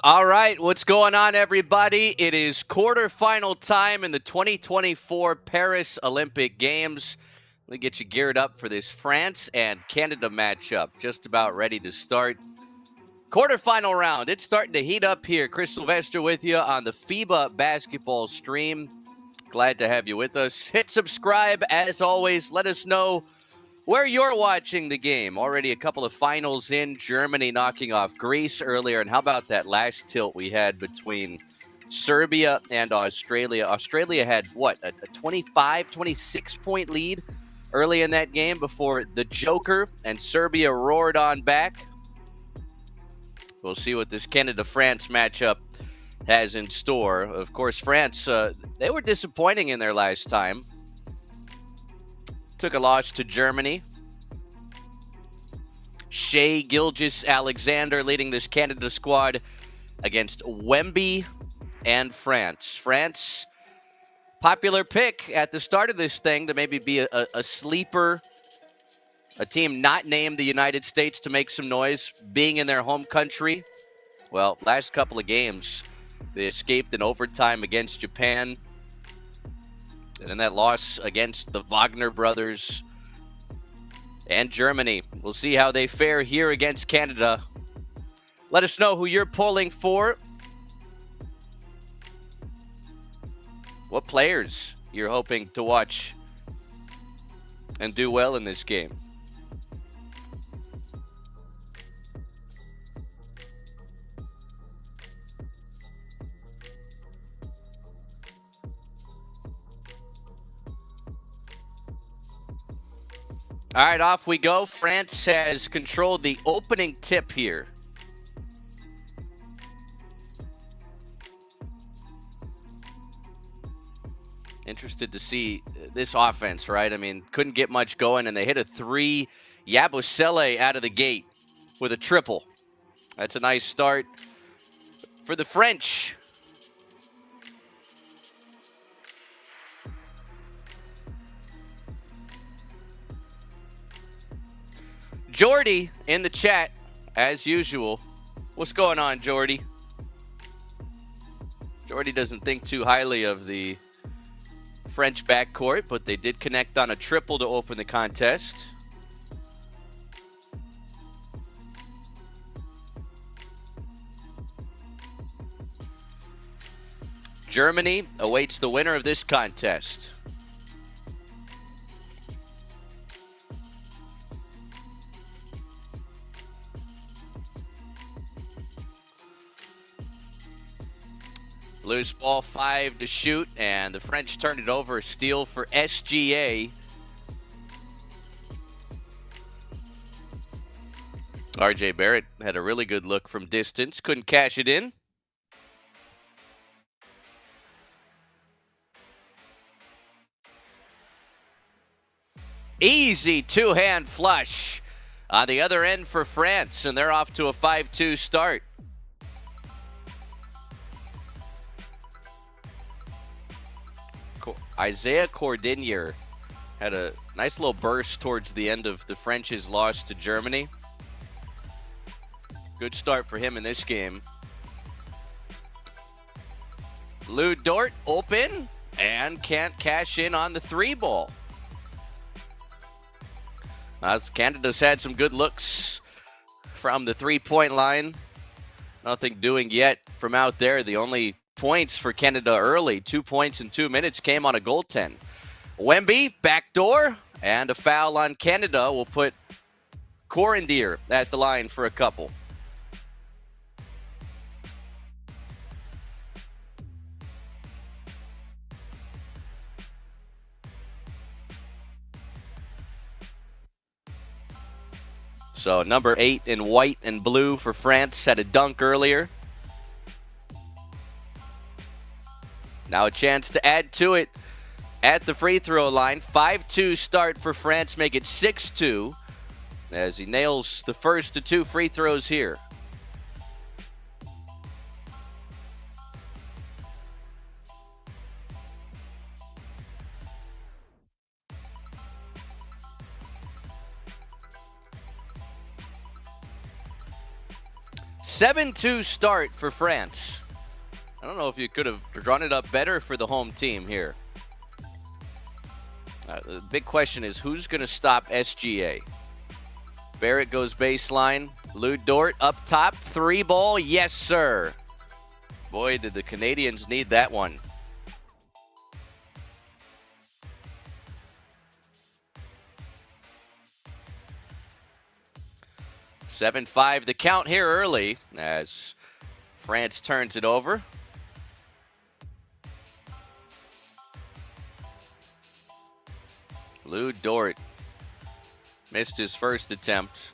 All right, what's going on, everybody? It is quarterfinal time in the 2024 Paris Olympic Games. Let me get you geared up for this France and Canada matchup. Just about ready to start. Quarterfinal round. It's starting to heat up here. Chris Sylvester with you on the FIBA basketball stream. Glad to have you with us. Hit subscribe as always. Let us know where you're watching the game. Already a couple of finals in. Germany knocking off Greece earlier. And how about that last tilt we had between Serbia and Australia? Australia had, what, a 25, 26-point lead early in that game before the Joker and Serbia roared on back. We'll see what this Canada-France matchup has in store. Of course, France, they were disappointing in their last time. Took a loss to Germany. Shea Gilgeous-Alexander leading this Canada squad against Wemby and France. France, popular pick at the start of this thing to maybe be a sleeper, a team not named the United States to make some noise, being in their home country. Well, last couple of games, they escaped in overtime against Japan. And then that loss against the Wagner brothers and Germany. We'll see how they fare here against Canada. Let us know who you're pulling for. What players you're hoping to watch and do well in this game. All right, off we go. France has controlled the opening tip here. Interested to see this offense, right? I mean, couldn't get much going, and they hit a three. Yabusele out of the gate with a triple. That's a nice start for the French. Jordy in the chat, as usual. What's going on, Jordy? Jordy doesn't think too highly of the French backcourt, but they did connect on a triple to open the contest. Germany awaits the winner of this contest. Loose ball, 5 to shoot, and the French turned it over. Steal for SGA. RJ Barrett had a really good look from distance. Couldn't cash it in. Easy two-hand flush on the other end for France, and they're off to a 5-2 start. Isaiah Cordinier had a nice little burst towards the end of the French's loss to Germany. Good start for him in this game. Lou Dort open and can't cash in on the three ball. As Canada's had some good looks from the three-point line. Nothing doing yet from out there. The only points for Canada early, 2 points in 2 minutes, came on a goaltend. Wemby, backdoor, and a foul on Canada will put Corendier at the line for a couple. So number 8 in white and blue for France had a dunk earlier. Now a chance to add to it at the free throw line. 5-2 start for France, make it 6-2 as he nails the first of 2 free throws here. 7-2 start for France. I don't know if you could have drawn it up better for the home team here. The big question is who's going to stop SGA? Barrett goes baseline. Lou Dort up top. 3-ball. Yes, sir. Boy, did the Canadians need that one. (7-5) the count here early as France turns it over. Lou Dort missed his first attempt.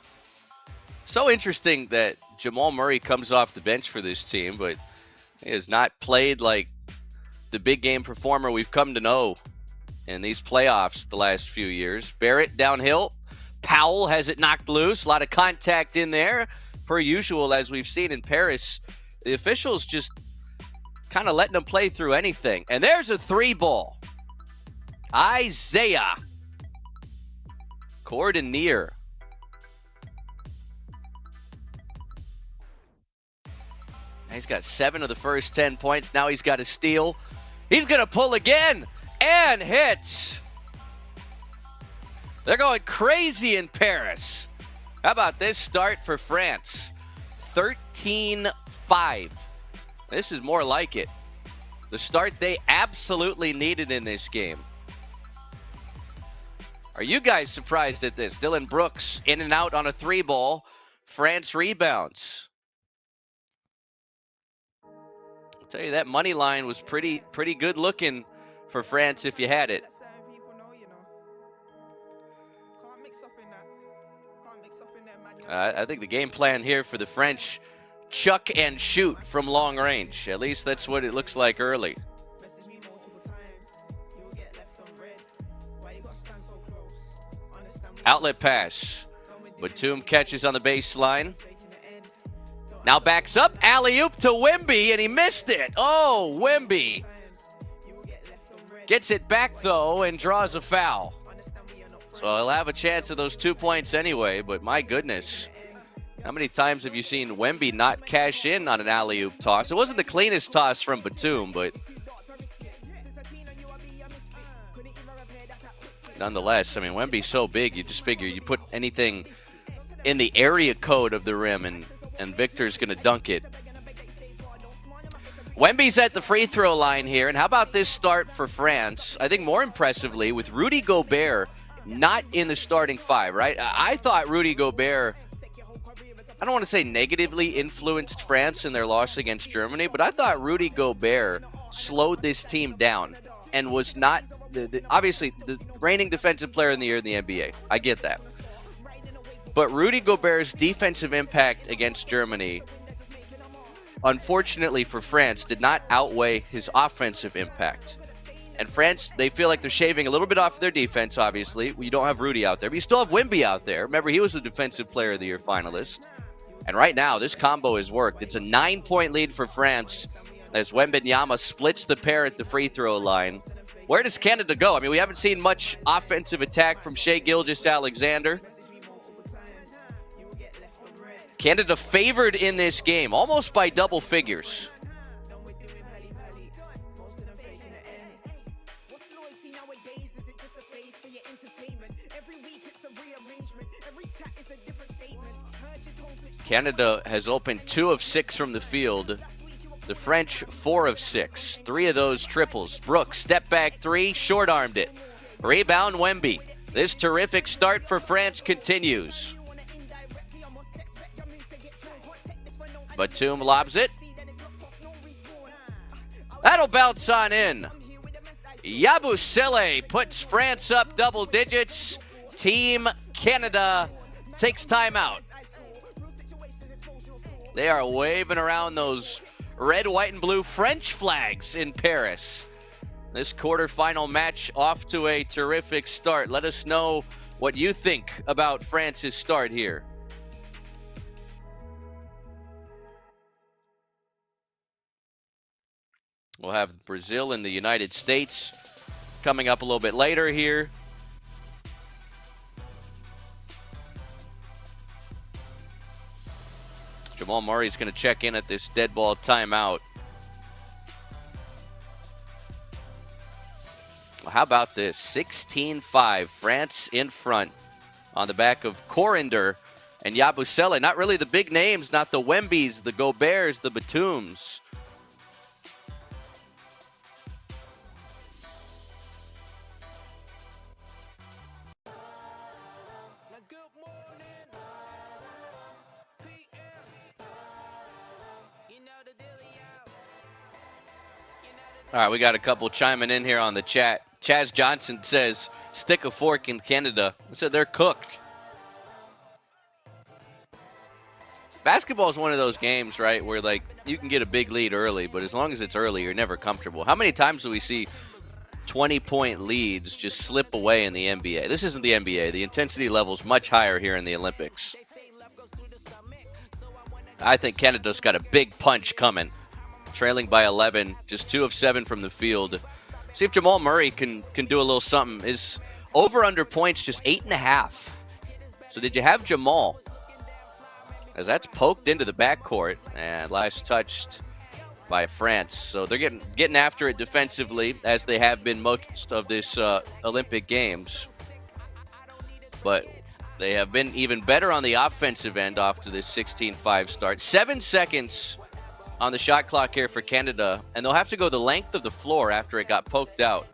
So interesting that Jamal Murray comes off the bench for this team, but he has not played like the big game performer we've come to know in these playoffs the last few years. Barrett downhill. Powell has it knocked loose. A lot of contact in there. Per usual, as we've seen in Paris, the officials just kind of letting them play through anything. And there's a 3-ball. Isaiah Cordonier. He's got 7 of the first 10 points. Now he's got a steal. He's going to pull again and hits. They're going crazy in Paris. How about this start for France? 13-5. This is more like it. The start they absolutely needed in this game. Are you guys surprised at this? Dylan Brooks in and out on a 3-ball. France rebounds. I'll tell you, that money line was pretty good looking for France if you had it. I think the game plan here for the French, chuck and shoot from long range. At least that's what it looks like early. Outlet pass. Batum catches on the baseline. Now backs up. Alley-oop to Wemby, and he missed it. Oh, Wemby. Gets it back, though, and draws a foul. So he'll have a chance of those 2 points anyway, but my goodness. How many times have you seen Wemby not cash in on an alley-oop toss? It wasn't the cleanest toss from Batum, but nonetheless, I mean, Wemby's so big, you just figure you put anything in the area code of the rim, and Victor's going to dunk it. Wemby's at the free throw line here, and how about this start for France? I think more impressively, with Rudy Gobert not in the starting 5, right? I thought Rudy Gobert, I don't want to say negatively influenced France in their loss against Germany, but I thought Rudy Gobert slowed this team down and was not, obviously, the reigning defensive player in the year in the NBA. I get that. But Rudy Gobert's defensive impact against Germany, unfortunately for France, did not outweigh his offensive impact. And France, they feel like they're shaving a little bit off of their defense, obviously. You don't have Rudy out there, but you still have Wemby out there. Remember, he was a Defensive Player of the Year finalist. And right now, this combo has worked. It's a 9-point lead for France as Wembanyama splits the pair at the free throw line. Where does Canada go? I mean, we haven't seen much offensive attack from Shai Gilgeous-Alexander. Canada favored in this game, almost by double figures. Canada has opened 2 of 6 from the field. The French, 4 of 6. 3 of those triples. Brooks, step back 3, short-armed it. Rebound, Wemby. This terrific start for France continues. Batum lobs it. That'll bounce on in. Yabusele puts France up double digits. Team Canada takes timeout. They are waving around those red, white, and blue French flags in Paris. This quarterfinal match off to a terrific start. Let us know what you think about France's start here. We'll have Brazil and the United States coming up a little bit later here. Jamal Murray's going to check in at this dead ball timeout. Well, how about this? 16-5, France in front on the back of Corinder and Yabusele. Not really the big names, not the Wembys, the Goberts, the Batums. All right, we got a couple chiming in here on the chat. Chaz Johnson says, stick a fork in Canada. I said they're cooked. Basketball is one of those games, right, where, like, you can get a big lead early, but as long as it's early, you're never comfortable. How many times do we see 20-point leads just slip away in the NBA? This isn't the NBA. The intensity level is much higher here in the Olympics. I think Canada's got a big punch coming. Trailing by 11, just 2 of 7 from the field. See if Jamal Murray can do a little something. His over-under points just 8.5. So did you have Jamal? As that's poked into the backcourt and last touched by France. So they're getting after it defensively, as they have been most of this Olympic Games. But they have been even better on the offensive end after this 16-5 start. 7 seconds on the shot clock here for Canada, and they'll have to go the length of the floor after it got poked out.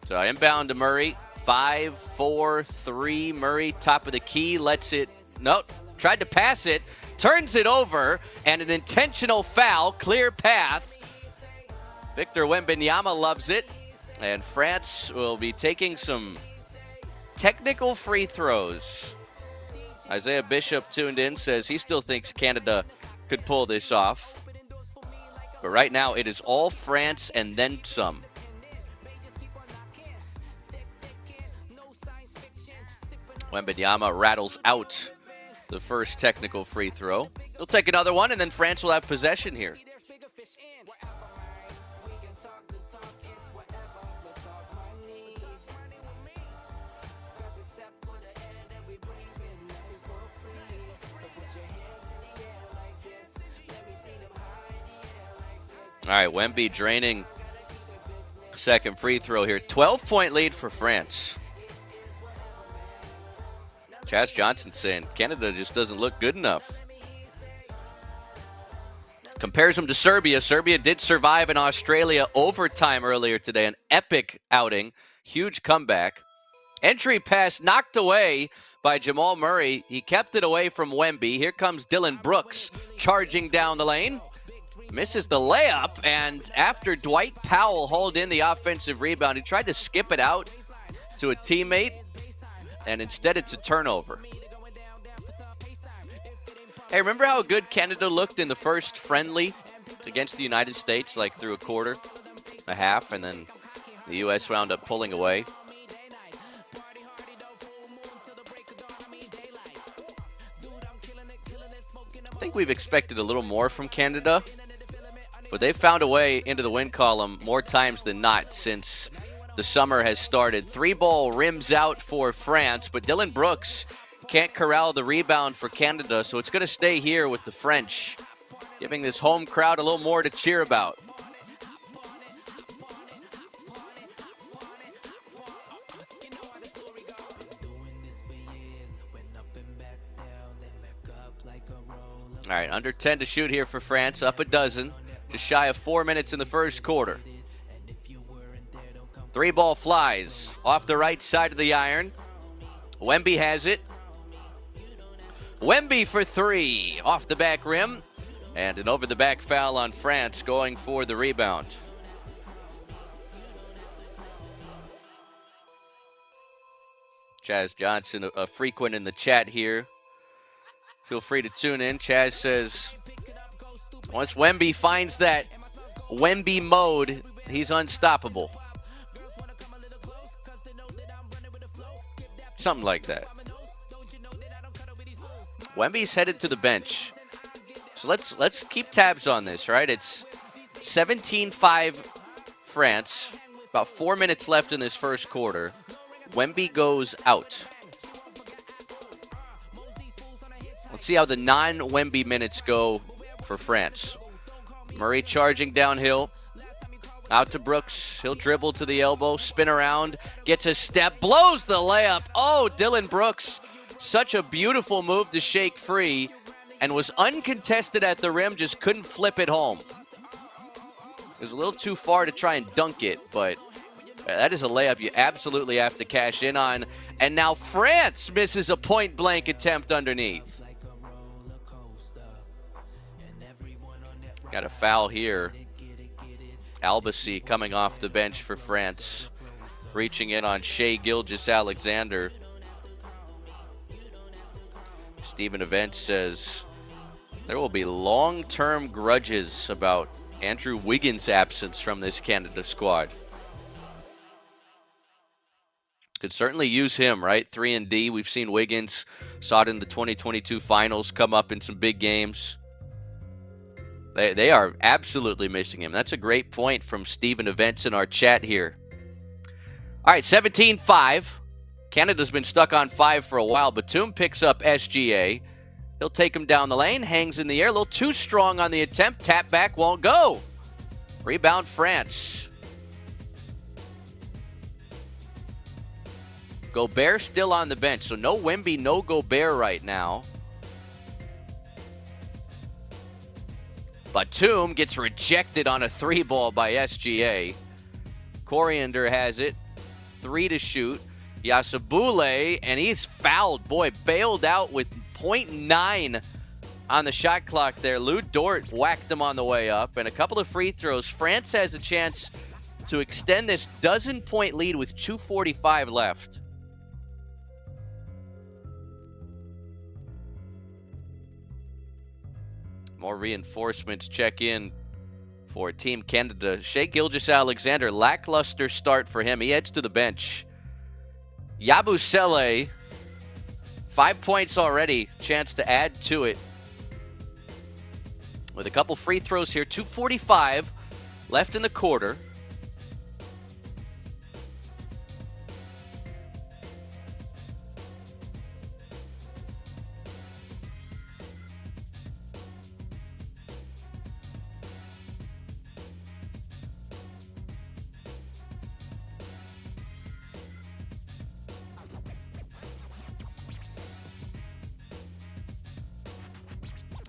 So inbound to Murray. 5, 4, 3. Murray, top of the key, lets it. Nope. Tried to pass it. Turns it over, and an intentional foul. Clear path. Victor Wembanyama loves it. And France will be taking some technical free throws. Isaiah Bishop tuned in, says he still thinks Canada could pull this off. But right now, it is all France and then some. Wembanyama rattles out the first technical free throw. He'll take another one, and then France will have possession here. All right, Wemby draining second free throw here. 12-point lead for France. Chaz Johnson saying Canada just doesn't look good enough. Compares them to Serbia. Serbia did survive in Australia overtime earlier today. An epic outing. Huge comeback. Entry pass knocked away by Jamal Murray. He kept it away from Wemby. Here comes Dylan Brooks charging down the lane. Misses the layup, and after Dwight Powell hauled in the offensive rebound, he tried to skip it out to a teammate, and instead it's a turnover. Hey, remember how good Canada looked in the first friendly against the United States, like through a quarter, a half, and then the U.S. wound up pulling away? I think we've expected a little more from Canada, but they've found a way into the win column more times than not since the summer has started. 3-ball rims out for France, but Dylan Brooks can't corral the rebound for Canada, so it's going to stay here with the French, giving this home crowd a little more to cheer about. All right, under 10 to shoot here for France, up a dozen. Just shy of 4 minutes in the first quarter. 3-ball flies off the right side of the iron. Wemby has it. Wemby for 3 off the back rim. And an over-the-back foul on France going for the rebound. Chaz Johnson, a frequent in the chat here. Feel free to tune in. Chaz says, once Wemby finds that Wemby mode, he's unstoppable. Something like that. Wemby's headed to the bench. So let's keep tabs on this, right? It's 17-5 France. About 4 minutes left in this first quarter. Wemby goes out. Let's see how the non-Wemby minutes go for France. Murray charging downhill. Out to Brooks. He'll dribble to the elbow, spin around, gets a step, blows the layup. Oh, Dylan Brooks. Such a beautiful move to shake free and was uncontested at the rim, just couldn't flip it home. It was a little too far to try and dunk it, but that is a layup you absolutely have to cash in on. And now France misses a point-blank attempt underneath. Got a foul here. Albasi coming off the bench for France, reaching in on Shai Gilgeous-Alexander. Stephen Events says there will be long-term grudges about Andrew Wiggins' absence from this Canada squad. Could certainly use him, right? 3-and-D. We've seen Wiggins, saw it in the 2022 finals, come up in some big games. They are absolutely missing him. That's a great point from Stephen Events in our chat here. All right, 17-5. Canada's been stuck on 5 for a while. Batum picks up SGA. He'll take him down the lane, hangs in the air. A little too strong on the attempt. Tap back, won't go. Rebound, France. Gobert still on the bench. So no Wemby, no Gobert right now. Batum gets rejected on a 3-ball by SGA. Coriander has it. 3 to shoot. Yasabule, and he's fouled. Boy, bailed out with 0.9 on the shot clock there. Lou Dort whacked him on the way up. And a couple of free throws. France has a chance to extend this dozen-point lead with 2:45 left. More reinforcements check in for Team Canada. Shai Gilgeous-Alexander, lackluster start for him. He heads to the bench. Yabusele, 5 points already. Chance to add to it. With a couple free throws here. 2:45 left in the quarter.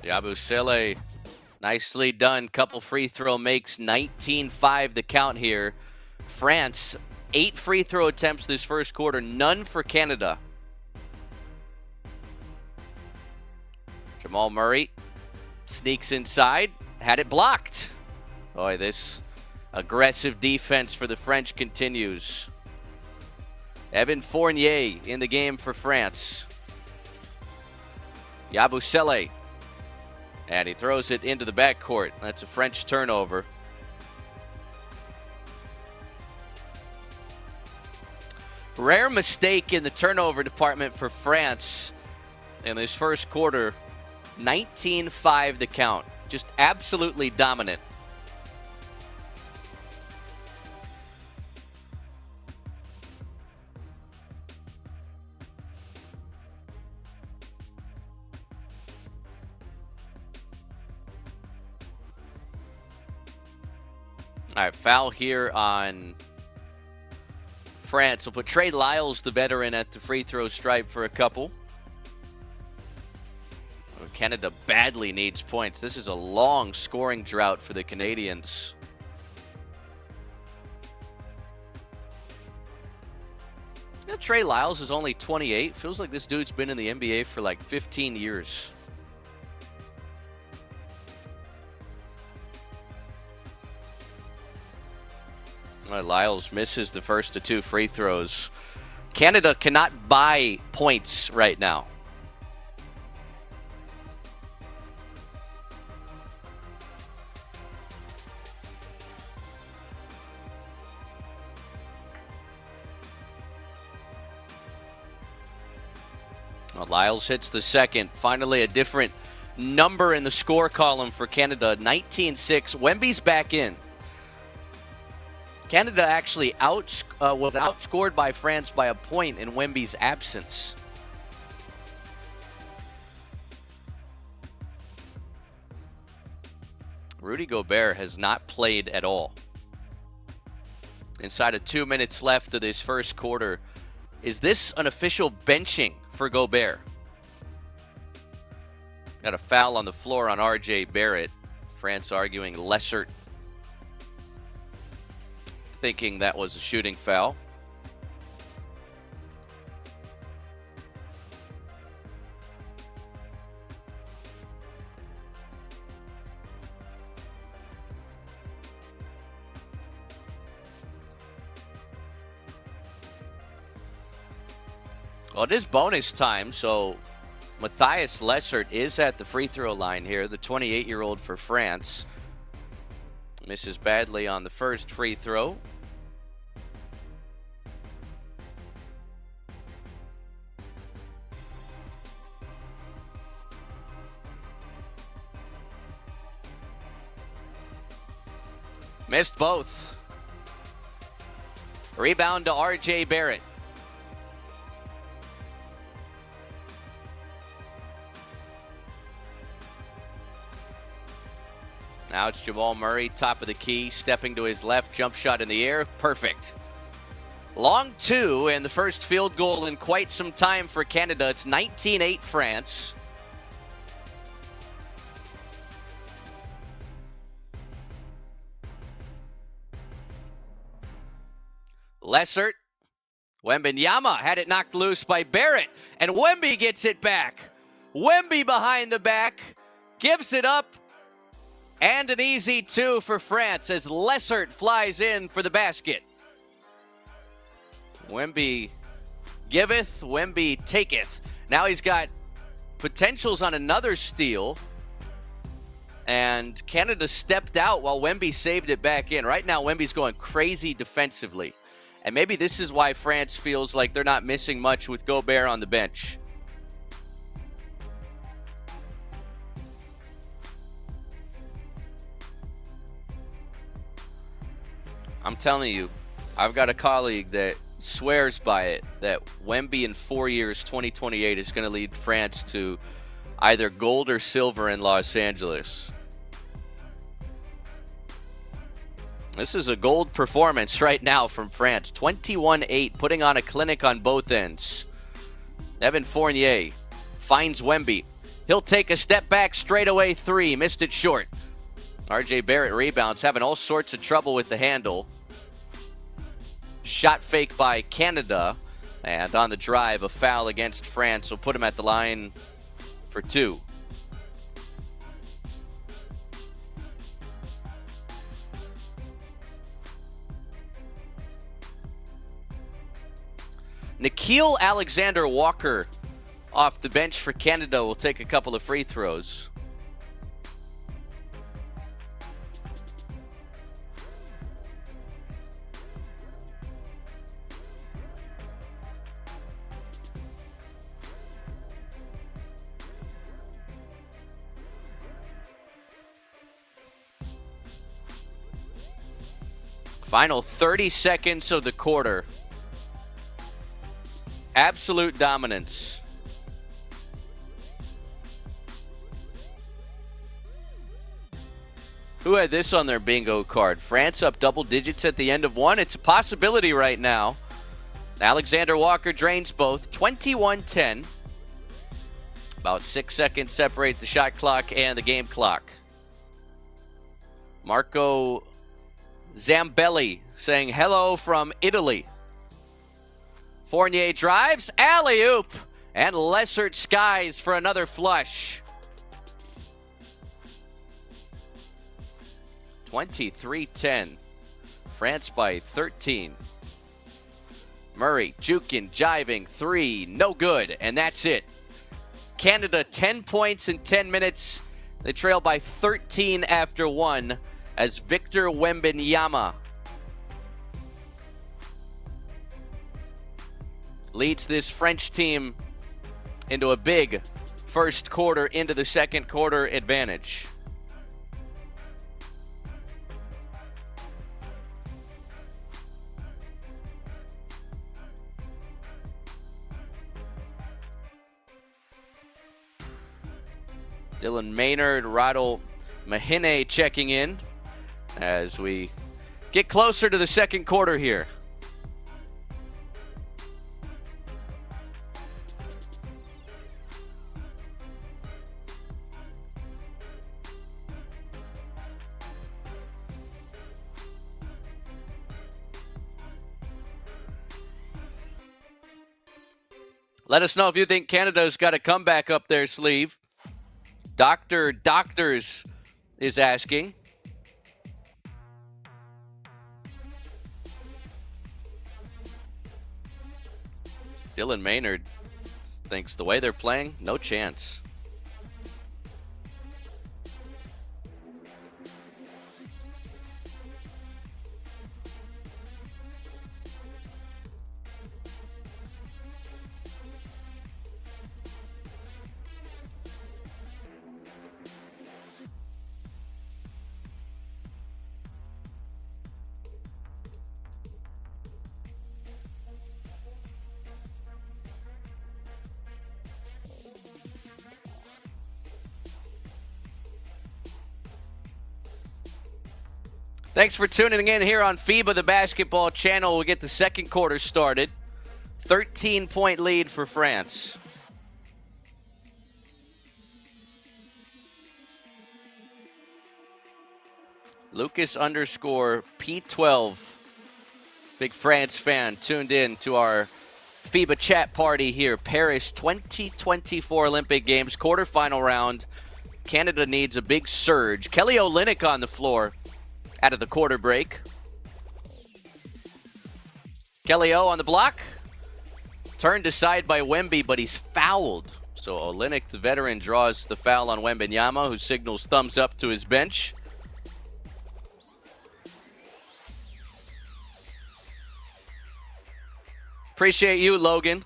Yabusele, nicely done. Couple free throw makes. 19-5 the count here. France, 8 free throw attempts this first quarter, none for Canada. Jamal Murray sneaks inside, had it blocked. Boy, this aggressive defense for the French continues. Evan Fournier in the game for France. Yabusele. And he throws it into the backcourt. That's a French turnover. Rare mistake in the turnover department for France in this first quarter. 19-5 the count. Just absolutely dominant. All right, foul here on France. We'll put Trey Lyles, the veteran, at the free throw stripe for a couple. Canada badly needs points. This is a long scoring drought for the Canadians. Yeah, Trey Lyles is only 28. Feels like this dude's been in the NBA for like 15 years. Lyles misses the first of 2 free throws. Canada cannot buy points right now. Well, Lyles hits the second. Finally, a different number in the score column for Canada. 19-6. Wemby's back in. Canada actually was outscored by France by a point in Wemby's absence. Rudy Gobert has not played at all. Inside of 2 minutes left of this first quarter. Is this an official benching for Gobert? Got a foul on the floor on RJ Barrett. France arguing Lessert, thinking that was a shooting foul. Well, it is bonus time, so Matthias Lessert is at the free throw line here, the 28-year-old for France. Misses badly on the first free throw. Missed both. Rebound to RJ Barrett. Now it's Jamal Murray, top of the key, stepping to his left, jump shot in the air, perfect. Long two, and the first field goal in quite some time for Canada. It's 19-8 France. Lessert. Wembanyama had it knocked loose by Barrett, and Wemby gets it back. Wemby behind the back, gives it up, and an easy two for France as Lessert flies in for the basket. Wemby giveth, Wemby taketh. Now he's got potentials on another steal, and Canada stepped out while Wemby saved it back in. Right now, Wemby's going crazy defensively, and maybe this is why France feels like they're not missing much with Gobert on the bench. I'm telling you, I've got a colleague that swears by it, that Wemby in 4 years, 2028, is going to lead France to either gold or silver in Los Angeles. This is a gold performance right now from France. 21-8, putting on a clinic on both ends. Evan Fournier finds Wemby. He'll take a step back straightaway three. Missed it short. RJ Barrett rebounds, having all sorts of trouble with the handle. Shot fake by Canada, and on the drive, a foul against France will put him at the line for two. Nickeil Alexander-Walker off the bench for Canada will take a couple of free throws. Final 30 seconds of the quarter. Absolute dominance. Who had this on their bingo card? France up double digits at the end of one. It's a possibility right now. Alexander Walker drains both. 21-10. About 6 seconds separate the shot clock and the game clock. Marco Zambelli saying hello from Italy. Fournier drives, alley-oop, and Lessert skies for another flush. 23-10. France by 13. Murray juking, jiving, three, no good, and that's it. Canada 10 points in 10 minutes. They trail by 13 after one as Victor Wembanyama leads this French team into a big first quarter into the second quarter advantage. Dylan Maynard rattle Mahine checking in as we get closer to the second quarter here. Let us know if you think Canada's got a comeback up their sleeve. Dr. Doctors is asking. Dylan Maynard thinks the way they're playing, no chance. Thanks for tuning in here on FIBA, the basketball channel. We'll get the second quarter started. 13-point lead for France. Lucas_P12, big France fan, tuned in to our FIBA chat party here. Paris 2024 Olympic Games, quarterfinal round. Canada needs a big surge. Kelly Olynyk on the floor out of the quarter break. Kelly O on the block. Turned aside by Wemby, but he's fouled. So Olynyk, the veteran, draws the foul on Wembanyama, who signals thumbs up to his bench. Appreciate you, Logan.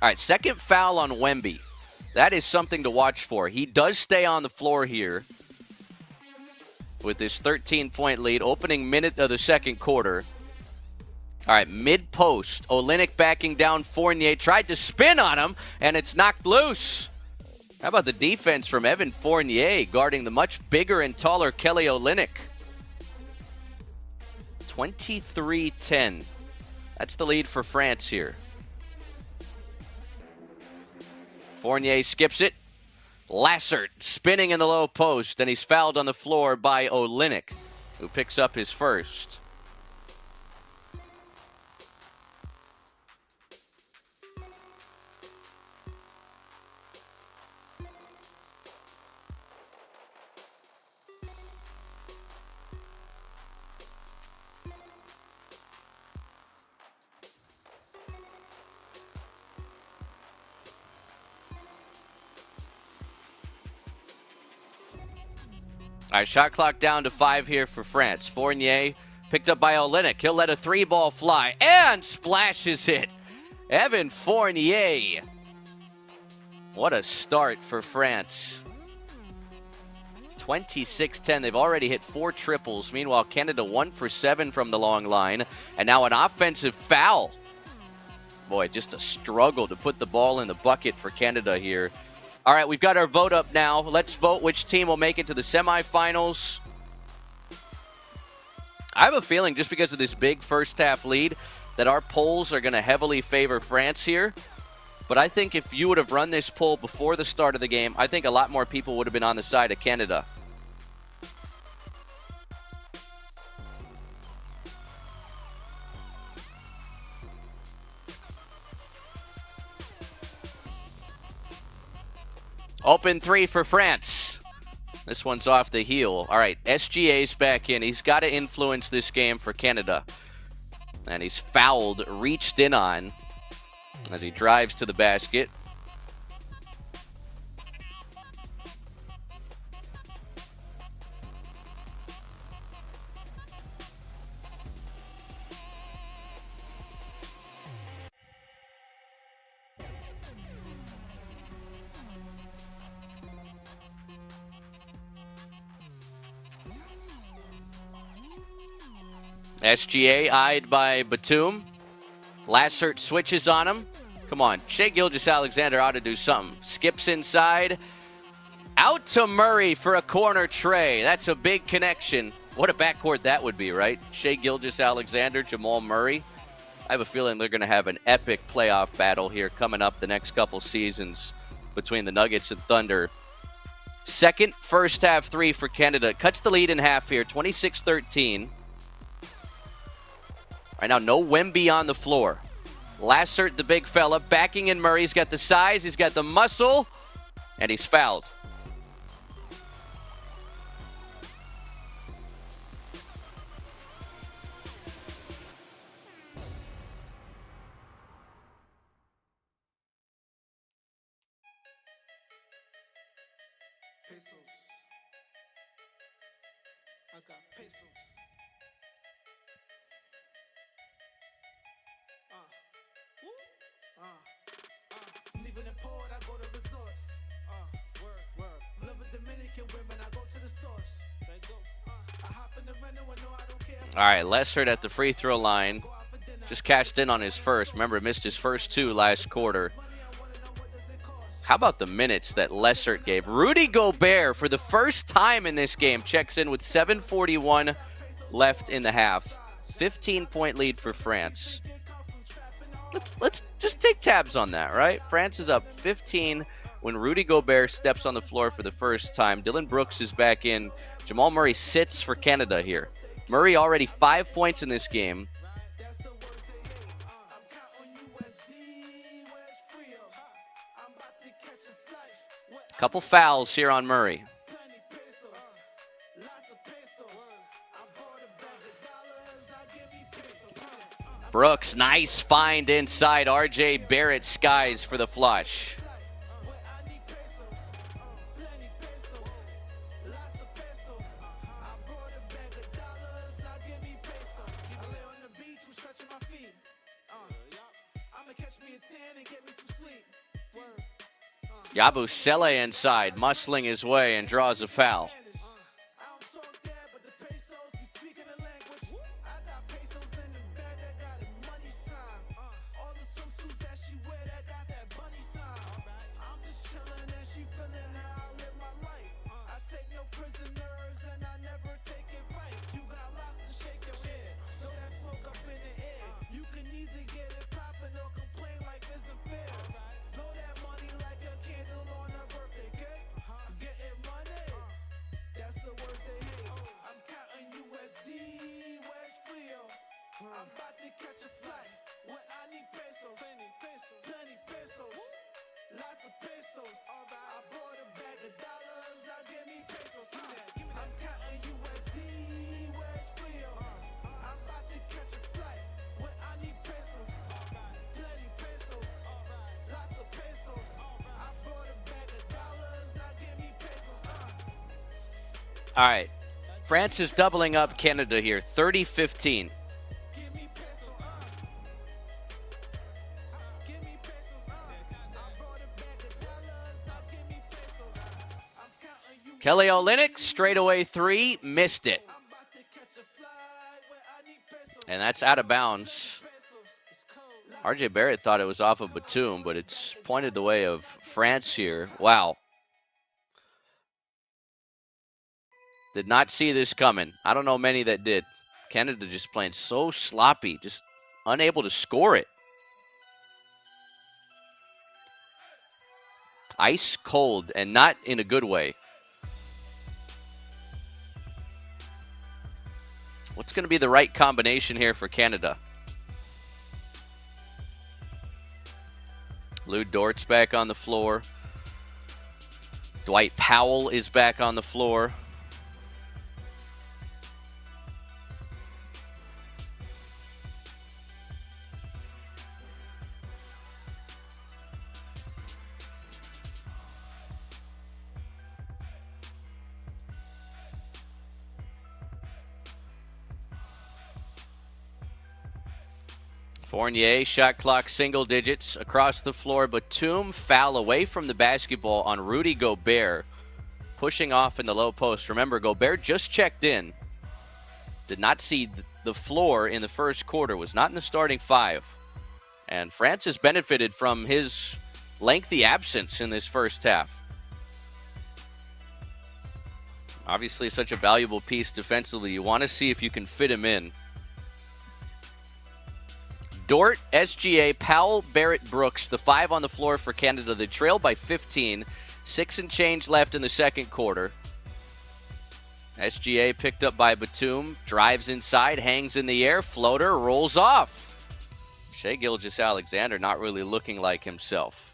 All right, second foul on Wemby. That is something to watch for. He does stay on the floor here with this 13-point lead, opening minute of the second quarter. All right, mid-post. Olynyk backing down Fournier. Tried to spin on him, and it's knocked loose. How about the defense from Evan Fournier guarding the much bigger and taller Kelly Olynyk? 23-10. That's the lead for France here. Fournier skips it. Lassert spinning in the low post, and he's fouled on the floor by Olynyk, who picks up his first. All right, shot clock down to 5 here for France. Fournier picked up by Olynyk. He'll let a 3-ball fly and splashes it. Evan Fournier. What a start for France. 26-10. They've already hit 4 triples. Meanwhile, Canada 1 for 7 from the long line. And now an offensive foul. Boy, just a struggle to put the ball in the bucket for Canada here. All right, we've got our vote up now. Let's vote which team will make it to the semifinals. I have a feeling, just because of this big first-half lead, that our polls are going to heavily favor France here. But I think if you would have run this poll before the start of the game, I think a lot more people would have been on the side of Canada. Open 3 for France. This one's off the heel. All right, SGA's back in. He's got to influence this game for Canada. And he's fouled, reached in on as he drives to the basket. SGA eyed by Batum. Lassert switches on him. Come on, Shai Gilgeous-Alexander ought to do something. Skips inside. Out to Murray for a corner tray. That's a big connection. What a backcourt that would be, right? Shai Gilgeous-Alexander, Jamal Murray. I have a feeling they're going to have an epic playoff battle here coming up the next couple seasons between the Nuggets and Thunder. Second first half three for Canada. Cuts the lead in half here, 26-13. Right now, no Wemby on the floor. Lacert, the big fella, backing in Murray. He's got the size, he's got the muscle, and he's fouled. Pesos. I got pesos. Leaving the port, I go to resorts. Word. Live with Dominican women, I go to the source. I hop in the rental and no, I don't care. All right, Lacert at the free throw line. Just cashed in on his first. Remember, missed his first two last quarter. How about the minutes that Lacert gave? Rudy Gobert, for the first time in this game, checks in with 7:41 left in the half. 15-point lead for France. Let's just take tabs on that, right? France is up 15 when Rudy Gobert steps on the floor for the first time. Dylan Brooks is back in. Jamal Murray sits for Canada here. Murray already 5 points in this game. Couple fouls here on Murray. Brooks, nice find inside. RJ Barrett skies for the flush. Yabusele inside, muscling his way and draws a foul. I'm about to catch a flight when I need pesos. Plenty pesos. Lots of pesos. I brought a bag of dollars, now give me pesos. I'm counting USD, where's Frio? I'm about to catch a flight when I need pesos. Plenty pesos. Lots of pesos. I brought a bag of dollars, now give me pesos. All right. France is doubling up Canada here, 30-15. Kelly Olynyk, straightaway three, missed it. And that's out of bounds. RJ Barrett thought it was off of Batum, but it's pointed the way of France here. Wow. Did not see this coming. I don't know many that did. Canada just playing so sloppy, just unable to score it. Ice cold, and not in a good way. What's going to be the right combination here for Canada? Lou Dort's back on the floor. Dwight Powell is back on the floor. Fournier, shot clock single digits across the floor. Batum foul away from the basketball on Rudy Gobert, pushing off in the low post. Remember, Gobert just checked in. Did not see the floor in the first quarter, was not in the starting five. And France has benefited from his lengthy absence in this first half. Obviously such a valuable piece defensively. You want to see if you can fit him in. Dort, SGA, Powell, Barrett, Brooks, the 5 on the floor for Canada. They trail by 15. 6 and change left in the second quarter. SGA picked up by Batum, drives inside, hangs in the air, floater, rolls off. Shai Gilgeous-Alexander not really looking like himself.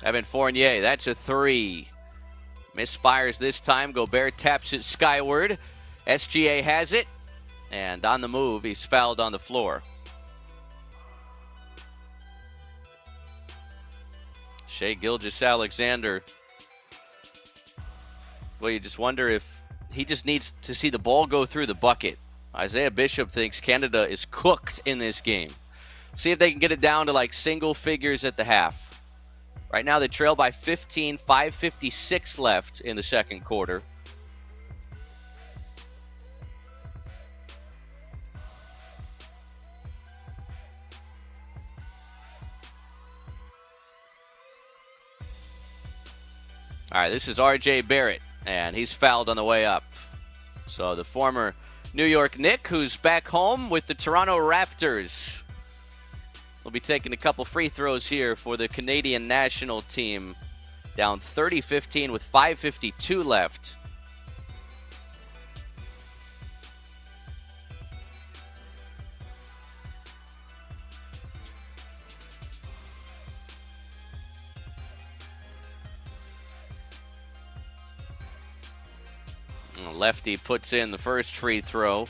Evan Fournier, that's a 3. Misfires this time. Gobert taps it skyward. SGA has it. And on the move, he's fouled on the floor. Shai Gilgeous-Alexander. Well, you just wonder if he just needs to see the ball go through the bucket. Isaiah Bishop thinks Canada is cooked in this game. See if they can get it down to like single figures at the half. Right now they trail by 15, 5:56 left in the second quarter. All right, this is R.J. Barrett, and he's fouled on the way up. So the former New York Knick, who's back home with the Toronto Raptors, will be taking a couple free throws here for the Canadian national team. Down 30-15 with 5:52 left. Lefty puts in the first free throw.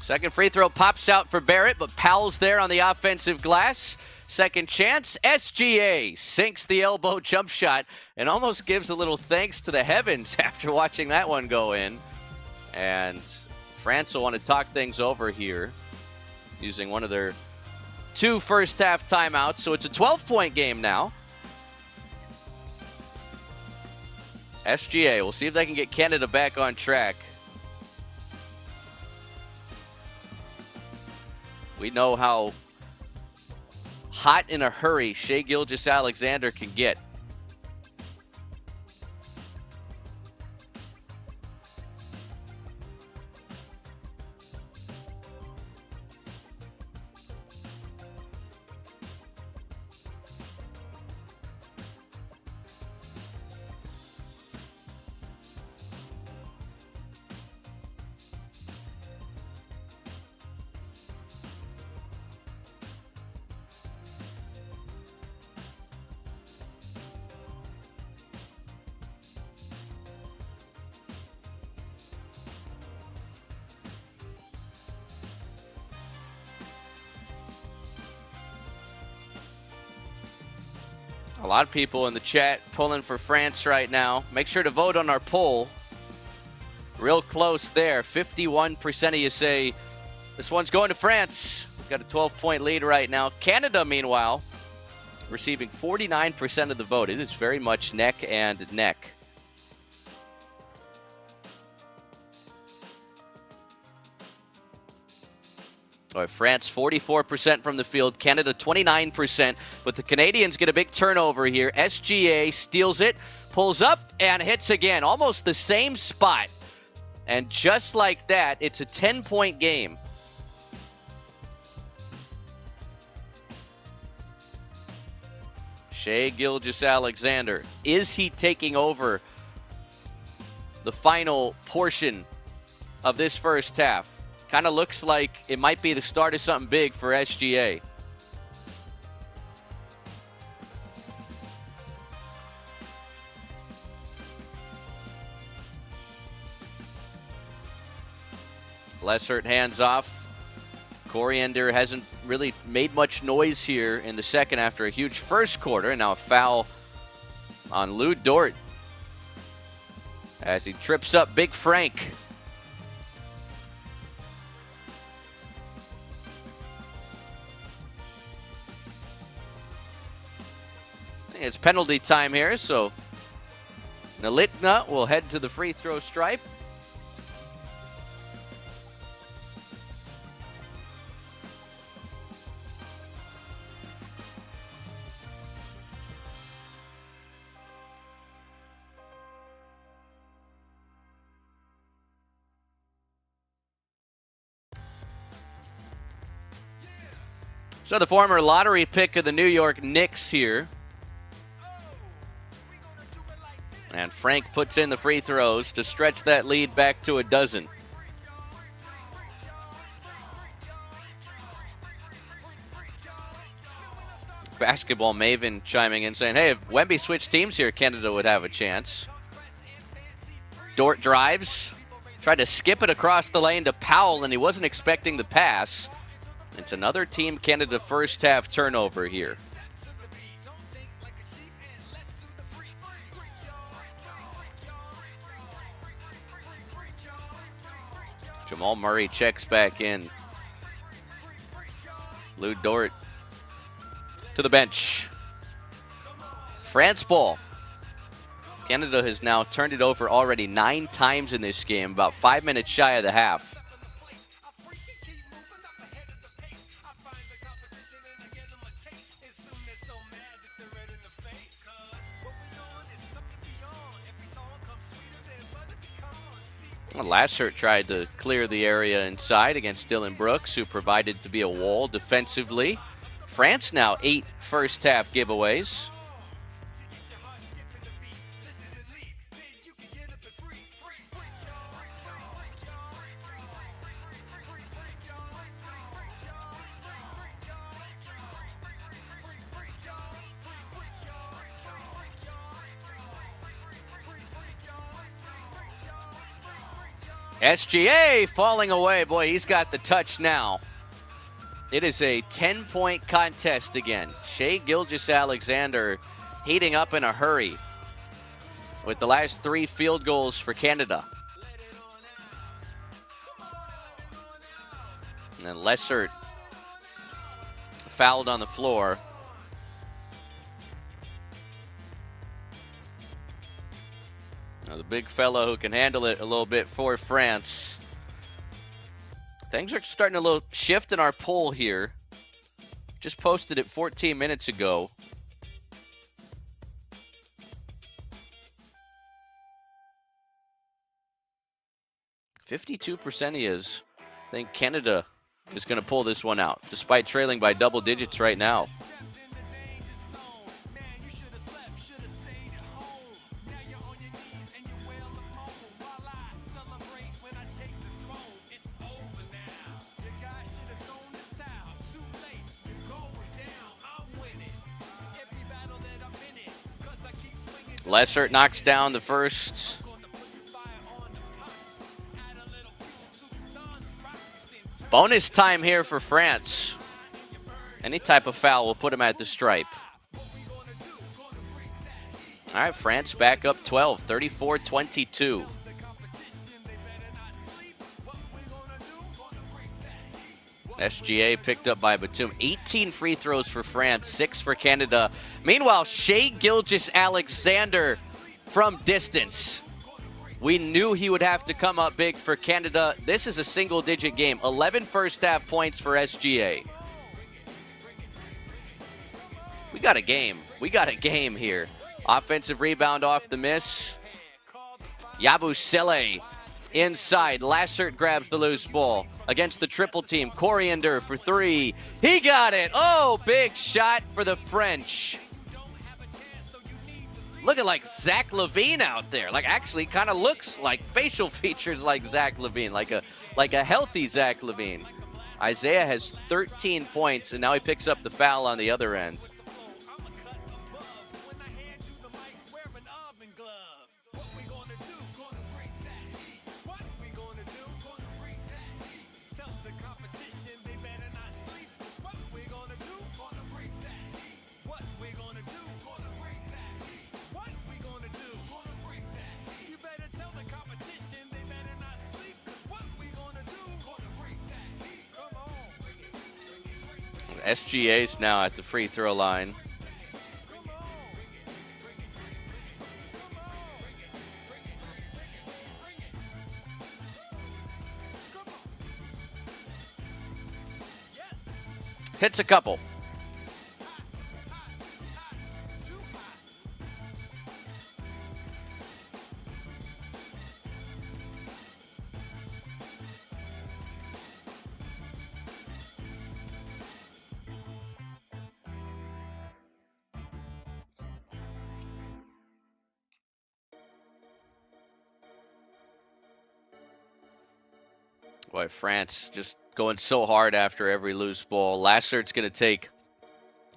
Second free throw pops out for Barrett, but Powell's there on the offensive glass. Second chance, SGA sinks the elbow jump shot and almost gives a little thanks to the heavens after watching that one go in. And France will want to talk things over here using one of their 2 first-half timeouts. So it's a 12-point game now. SGA, we'll see if they can get Canada back on track. We know how hot in a hurry Shai Gilgeous-Alexander can get. A lot of people in the chat pulling for France right now. Make sure to vote on our poll. Real close there. 51% of you say this one's going to France. We've got a 12-point lead right now. Canada, meanwhile, receiving 49% of the vote. It is very much neck and neck. All right, France 44% from the field, Canada 29%, but the Canadians get a big turnover here. SGA steals it, pulls up, and hits again. Almost the same spot. And just like that, it's a 10-point game. Shai Gilgeous-Alexander, is he taking over the final portion of this first half? Kind of looks like it might be the start of something big for SGA. Lessert hands off. Coriander hasn't really made much noise here in the second after a huge first quarter. And now a foul on Lou Dort as he trips up Big Frank. It's penalty time here, so Nalitna will head to the free throw stripe. So the former lottery pick of the New York Knicks here. And Frank puts in the free throws to stretch that lead back to a dozen. Basketball Maven chiming in saying, hey, if Wemby switched teams here, Canada would have a chance. Dort drives, tried to skip it across the lane to Powell, and he wasn't expecting the pass. It's another Team Canada first half turnover here. Jamal Murray checks back in. Lou Dort to the bench. France ball. Canada has now turned it over already 9 times in this game, about 5 minutes shy of the half. Lassert tried to clear the area inside against Dylan Brooks, who provided to be a wall defensively. France now 8 first half giveaways. SGA falling away. Boy, he's got the touch now. It is a 10-point contest again. Shai Gilgeous-Alexander heating up in a hurry with the last 3 field goals for Canada. And then Lessert fouled on the floor. Now the big fellow who can handle it a little bit for France. Things are starting a little shift in our poll here. Just posted it 14 minutes ago. %52% he is. I think Canada is going to pull this one out, despite trailing by double digits right now. Lessert knocks down the first. Bonus time here for France. Any type of foul will put him at the stripe. All right, France back up 12, 34-22. SGA picked up by Batum. 18 free throws for France, 6 for Canada. Meanwhile, Shai Gilgeous-Alexander from distance. We knew he would have to come up big for Canada. This is a single-digit game. 11 first-half points for SGA. We got a game. We got a game here. Offensive rebound off the miss. Yabusele inside. Lessert grabs the loose ball. Against the triple team, Coriander for 3. He got it. Oh, big shot for the French. Looking like Zach LaVine out there. Like, actually kind of looks like facial features like Zach LaVine, like a healthy Zach LaVine. Isaiah has 13 points, and now he picks up the foul on the other end. SGA's now at the free throw line. Hits a couple. Boy, France just going so hard after every loose ball. Lassert's going to take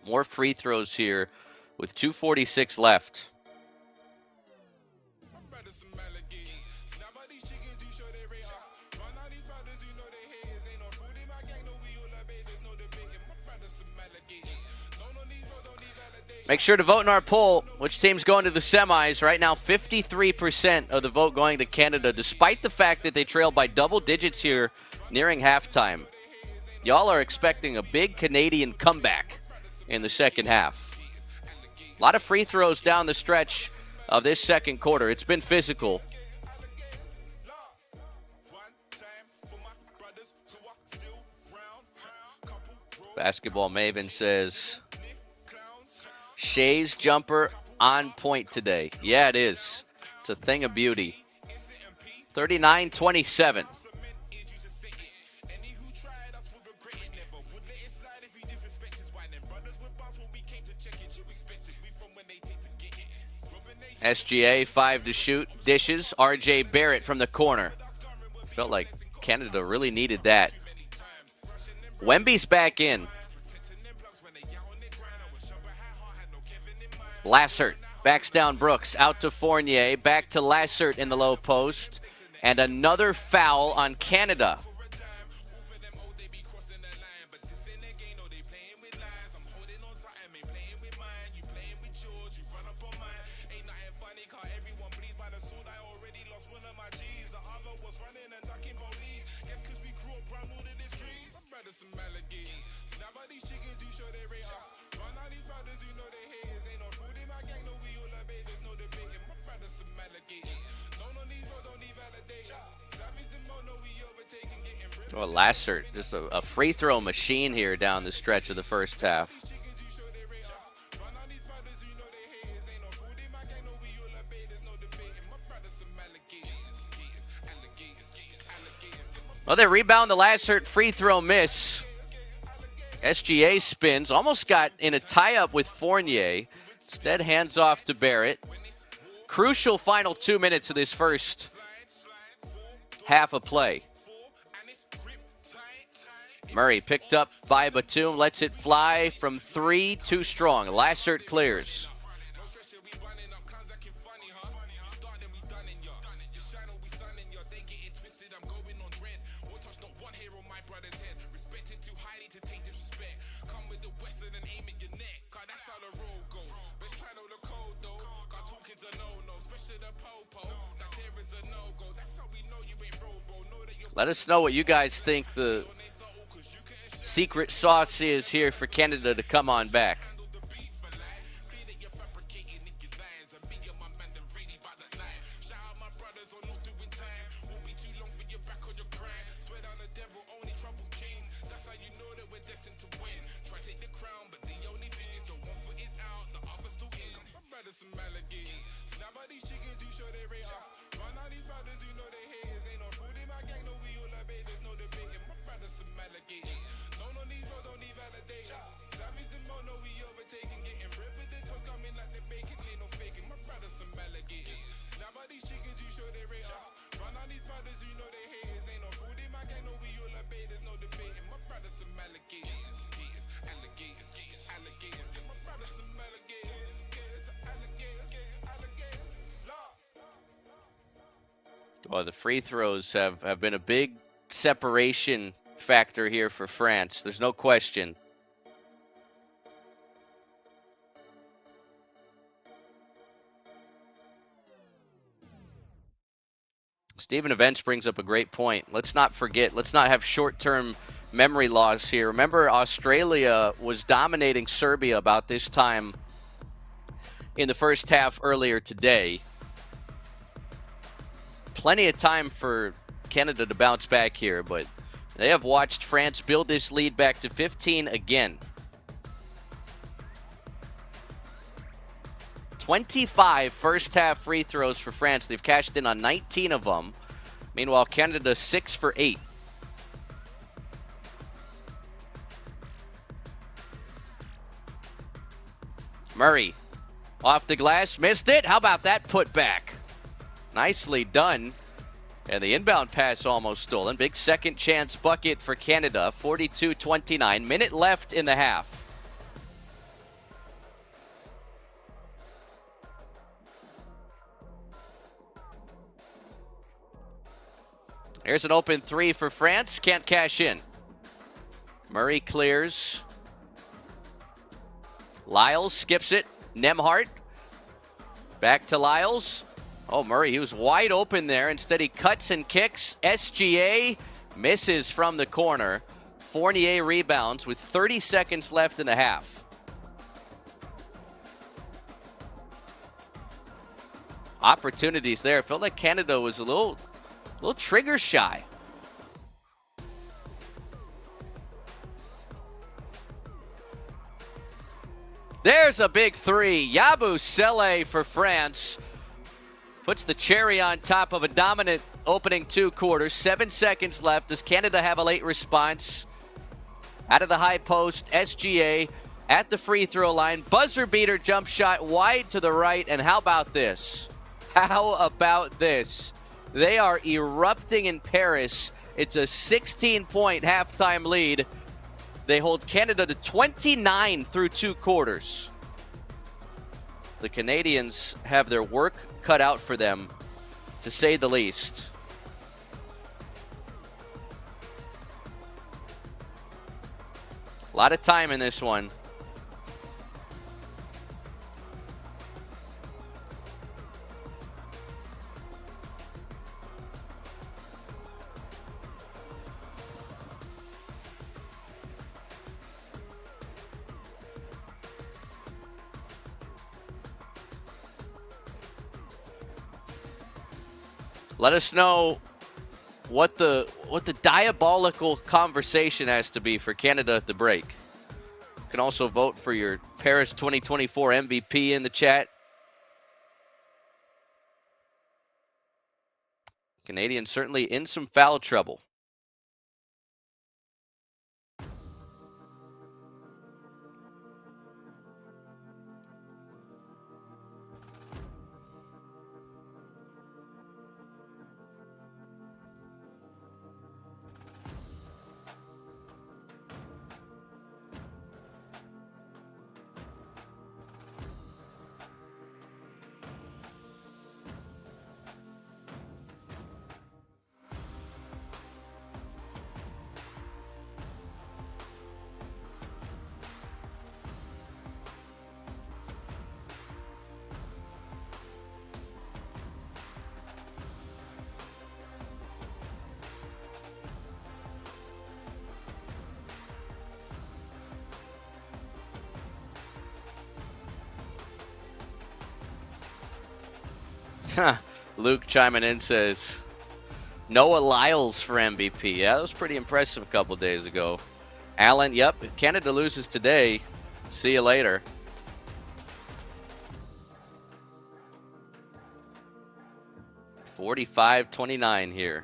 more free throws here with 2:46 left. Make sure to vote in our poll. Which team's going to the semis? Right now, 53% of the vote going to Canada, despite the fact that they trailed by double digits here nearing halftime. Y'all are expecting a big Canadian comeback in the second half. A lot of free throws down the stretch of this second quarter. It's been physical. Basketball Maven says, Shea's jumper on point today. Yeah, it is. It's a thing of beauty. 39-27. SGA, 5 to shoot. Dishes. RJ Barrett from the corner. Felt like Canada really needed that. Wemby's back in. Lassert backs down Brooks. Out to Fournier. Back to Lassert in the low post. And another foul on Canada. Oh, Lassert, just a free throw machine here down the stretch of the first half. Well, they rebound the Lassert free throw miss. SGA spins, almost got in a tie-up with Fournier. Instead, hands off to Barrett. Crucial final 2 minutes of this first half of play. Murray picked up by Batum, lets it fly from 3, too strong. Lassert clears. Let us know what you guys think the secret sauce is here for Canada to come on back. Well, the free throws have been a big separation factor here for France. There's no question. Stephen Events brings up a great point. Let's not forget, let's not have short-term memory loss here. Remember, Australia was dominating Serbia about this time in the first half earlier today. Plenty of time for Canada to bounce back here, but They have watched France build this lead back to 15 again. 25 first half free throws for France. They've cashed in on 19 of them. Meanwhile, Canada 6 for 8. Murray off the glass, missed it. How about that putback? Nicely done. And the inbound pass almost stolen. Big second chance bucket for Canada, 42-29. Minute left in the half. Here's an open three for France. Can't cash in. Murray clears. Lyles skips it. Nembhard. Back to Lyles. Oh, Murray, he was wide open there. Instead, he cuts and kicks. SGA misses from the corner. Fournier rebounds with 30 seconds left in the half. Opportunities there. Felt like Canada was a little trigger shy. There's a big three. Yabusele for France. Puts the cherry on top of a dominant opening 2 quarters. 7 seconds left. Does Canada have a late response? Out of the high post, SGA at the free throw line. Buzzer beater jump shot wide to the right. And how about this? How about this? They are erupting in Paris. It's a 16-point halftime lead. They hold Canada to 29 through 2 quarters. The Canadians have their work cut out for them, to say the least. A lot of time in this one. Let us know what the diabolical conversation has to be for Canada at the break. You can also vote for your Paris 2024 MVP in the chat. Canadians certainly in some foul trouble. Luke chiming in says, Noah Lyles for MVP. Yeah, that was pretty impressive a couple days ago. Allen, yep, if Canada loses today, see you later. $45-29 here.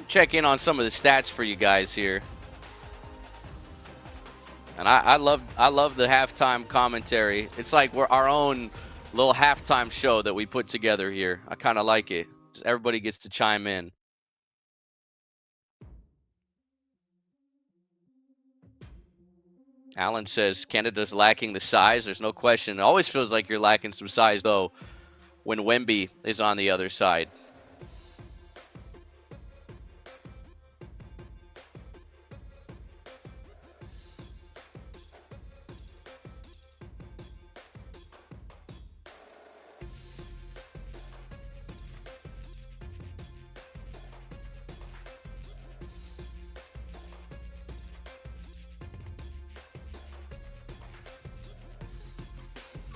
check in on some of the stats for you guys here. And I love the halftime commentary. It's like we're our own little halftime show that we put together here. I kind of like it. Just everybody gets to chime in. Alan says Canada's lacking the size. There's no question. It always feels like you're lacking some size, though, when Wemby is on the other side.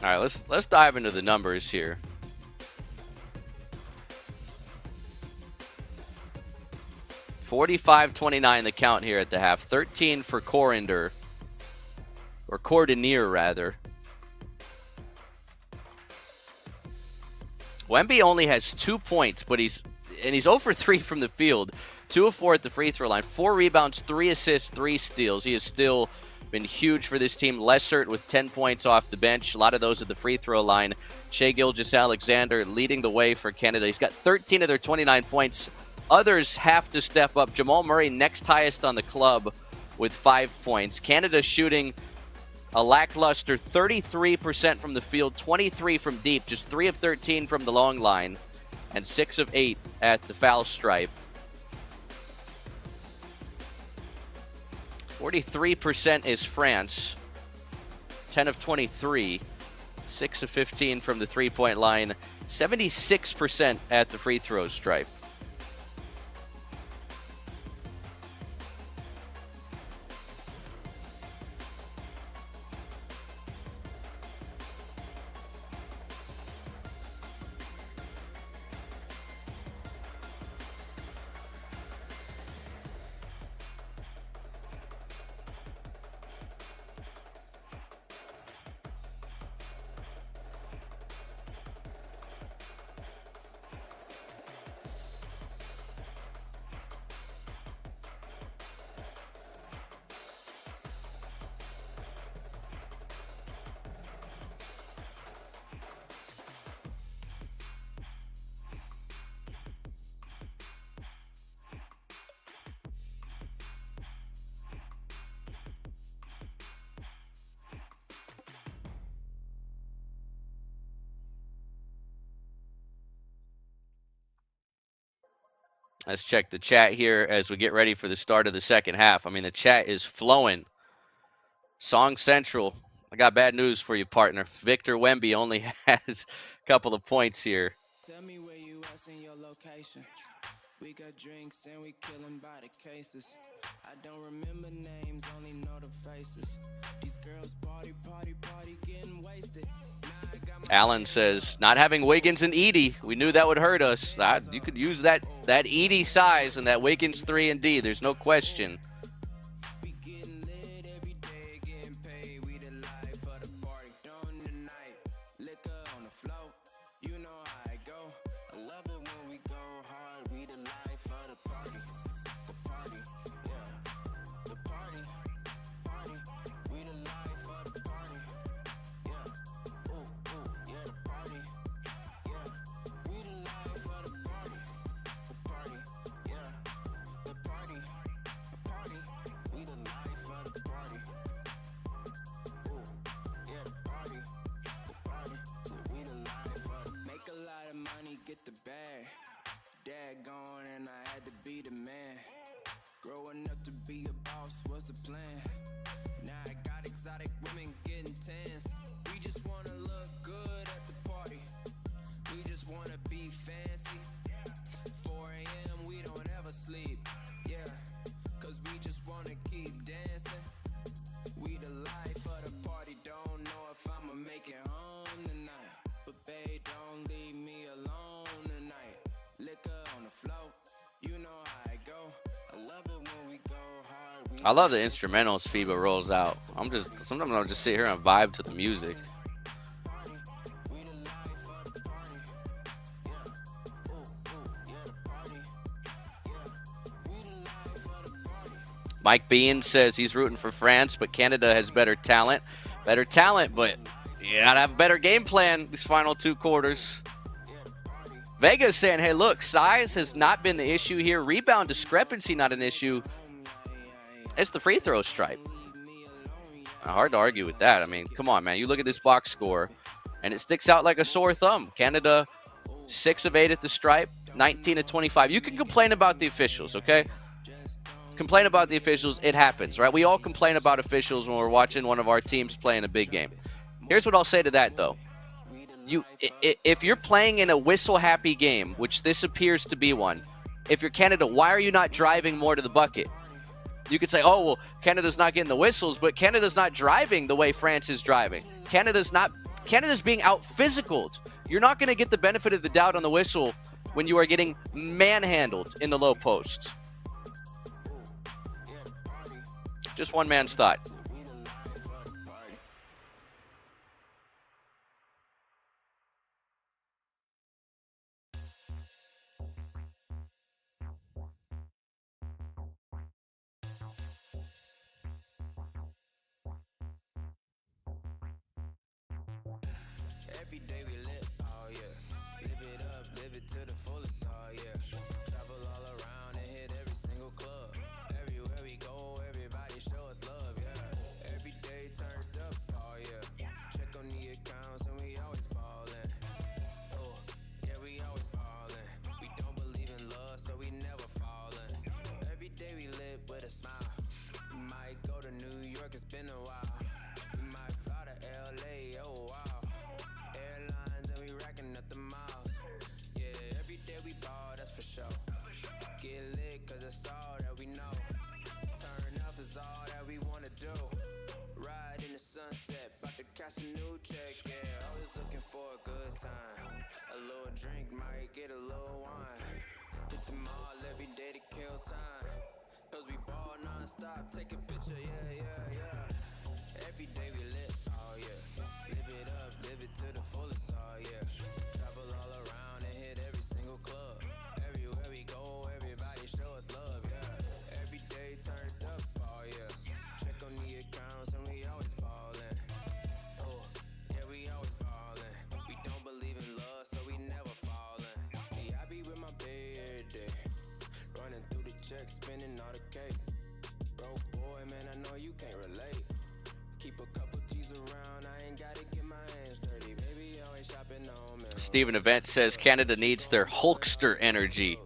All right, let's dive into the numbers here. $45-29 the count here at the half. 13 for Corinder, or Cordonier rather. Wemby only has 2 points, but he's 0 for 3 from the field. 2 of 4 at the free throw line. 4 rebounds, 3 assists, 3 steals. He has still been huge for this team. Lessert with 10 points off the bench. A lot of those at the free throw line. Shai Gilgeous-Alexander leading the way for Canada. He's got 13 of their 29 points. Others have to step up. Jamal Murray next highest on the club with 5 points. Canada shooting a lackluster 33% from the field, 23 from deep, just 3 of 13 from the long line, and 6 of 8 at the foul stripe. 43% is France, 10 of 23, 6 of 15 from the three-point line, 76% at the free throw stripe. Let's check the chat here as we get ready for the start of the second half. I mean, the chat is flowing. Song Central, I got bad news for you, partner. Victor Wemby only has a couple of points here. Tell me where you at in your location. We got drinks and we killing by the cases. I don't remember names, only know the faces. These girls party, getting wasted. Allen says, not having Wiggins and Edey, we knew that would hurt us. You could use that Edey size and that Wiggins 3 and D. There's no question. We getting lit every day, getting paid. We the life of the party. During the night, liquor on the floor. You know how I go. I love it when we go hard. We the life of the party. The party, yeah. The party. We the life of the party. Yeah. Ooh, yeah, the party. Yeah. We the life of the party. The party, yeah. The party. The party. We the life of the party. Ooh, yeah, the party. The party. Yeah, we the life of the Make a lot of money, get the bag. Dad gone and I had to be the man. Growing up to be a boss was the plan. Now I got exotic women getting tans. We just wanna look good at the party. We just wanna be fancy. 4 a.m. we don't ever sleep. Yeah, cause we just wanna keep dancing. We the life of the party. Don't know if I'ma make it home tonight. But babe, don't leave me alone tonight. Liquor on the floor, you know how I go. I love it when we go hard. I love the instrumentals FIBA rolls out. Sometimes I'll just sit here and vibe to the music. We the life of the party. Yeah. Ooh, yeah, the party. Yeah. Mike Bean says he's rooting for France, but Canada has better talent. Better talent, but you gotta have a better game plan these final 2 quarters. Vega's saying, hey, look, size has not been the issue here. Rebound discrepancy not an issue. It's the free throw stripe. Hard to argue with that. I mean, come on, man. You look at this box score, and it sticks out like a sore thumb. Canada, 6 of 8 at the stripe, 19 of 25. You can complain about the officials, okay? Complain about the officials. It happens, right? We all complain about officials when we're watching one of our teams play in a big game. Here's what I'll say to that, though. If you're playing in a whistle-happy game, which this appears to be one, if you're Canada, why are you not driving more to the bucket? You could say, oh, well, Canada's not getting the whistles, but Canada's not driving the way France is driving. Canada's being out-physicaled. You're not going to get the benefit of the doubt on the whistle when you are getting manhandled in the low post. Just one man's thought. Every day we live, oh yeah. Live it up, live it to the fullest, oh yeah. Travel all around and hit every single club. Everywhere we go, everybody show us love, yeah. Every day turned up, oh yeah. Check on the accounts and we always ballin'. Oh, yeah, we always ballin'. We don't believe in love, so we never fallin'. Every day we live with a smile. We might go to New York, it's been a while. We might fly to LA, oh wow. Airlines and we racking up the miles. Yeah, every day we ball, that's for sure. Get lit, cause it's all that we know. Turn up is all that we wanna do. Ride in the sunset, bout to cash a new check, yeah. Always looking for a good time. A little drink, might get a little wine. Hit the mall every day to kill time. Cause we ball non-stop, take a picture, yeah, yeah, yeah. Every day we lit, oh yeah. Live it up, live it to the fullest, oh yeah. Travel all around and hit every single club. Everywhere we go, everybody show us love, yeah. Every day turned up, oh yeah. Check on the accounts and we always ballin'. Oh, yeah, we always ballin'. We don't believe in love, so we never fallin'. See, I be with my bae every day. Running through the checks, spending all the cake. Broke boy, man, I know you can't relate. Keep a couple G's around, I ain't gotta get my hands dirty. Baby, always shopping on me. Steven Event says Canada needs their Hulkster energy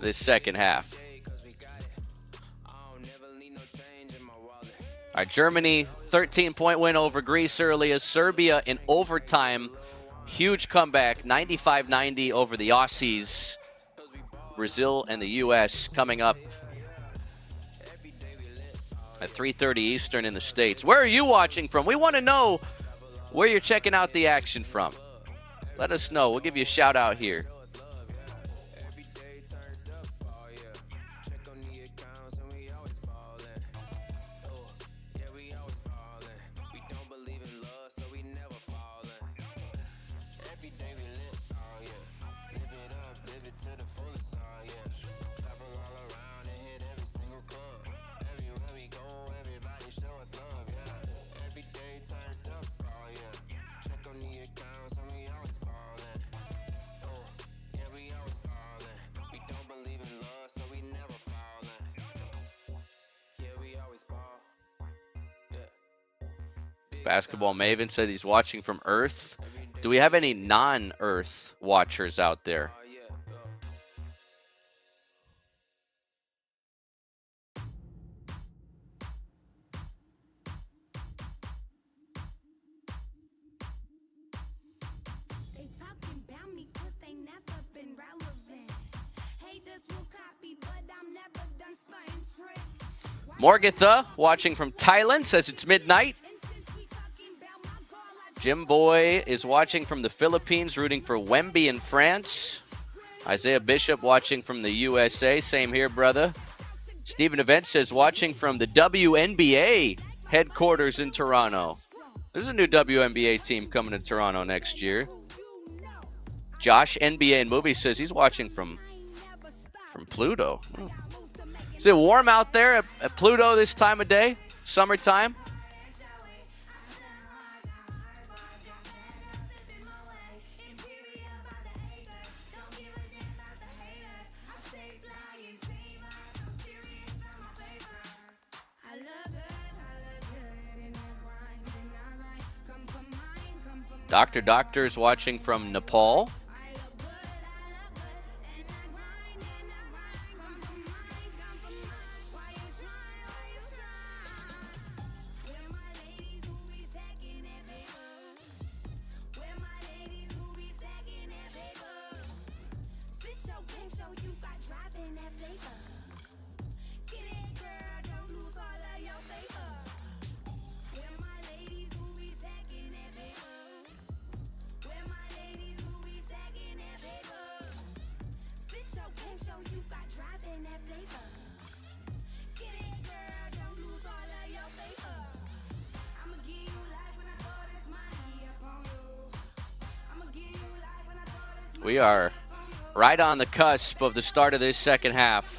this second half. All right, Germany, 13-point win over Greece earlier. Serbia in overtime. Huge comeback, 95-90 over the Aussies. Brazil and the U.S. coming up at 3:30 Eastern in the States. Where are you watching from? We want to know where you're checking out the action from. Let us know. We'll give you a shout out here. Basketball Maven said he's watching from Earth. Do we have any non-Earth watchers out there? Morgatha watching from Thailand says it's midnight. Jim Boy is watching from the Philippines, rooting for Wemby in France. Isaiah Bishop watching from the USA. Same here, brother. Steven Event says watching from the WNBA headquarters in Toronto. There's a new WNBA team coming to Toronto next year. Josh NBA and Movie says he's watching from Pluto. Is it warm out there at Pluto this time of day? Summertime? Dr. Doctor's watching from Nepal. We are right on the cusp of the start of this second half.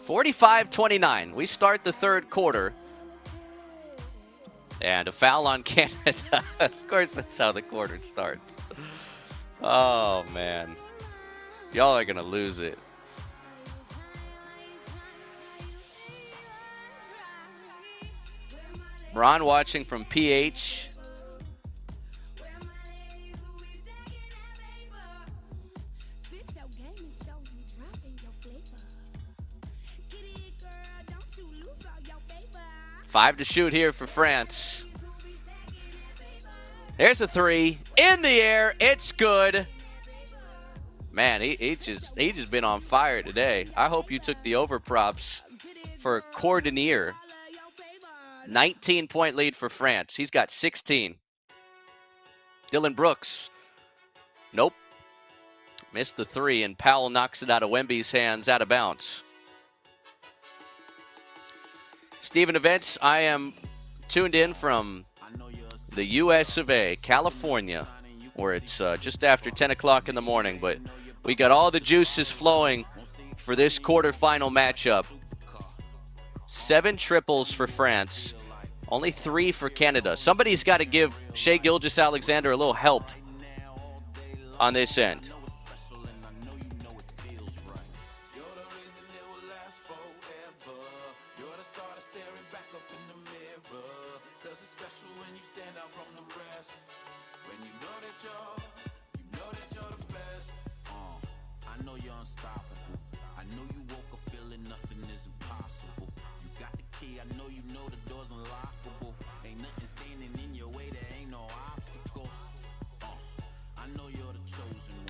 (45-29). We start the third quarter. And a foul on Canada. Of course, that's how the quarter starts. Oh, man. Y'all are going to lose it. Ron watching from PH. Five to shoot here for France. There's a three in the air. It's good. Man, he just been on fire today. I hope you took the over props for Cordonier. 19-point lead for France. He's got 16. Dylan Brooks. Nope. Missed the three, and Powell knocks it out of Wemby's hands out of bounds. Stephen Events, I am tuned in from the US of A, California, where it's just after 10 o'clock in the morning, but we got all the juices flowing for this quarterfinal matchup. 7 triples for France, only 3 for Canada. Somebody's got to give Shai Gilgeous-Alexander a little help on this end.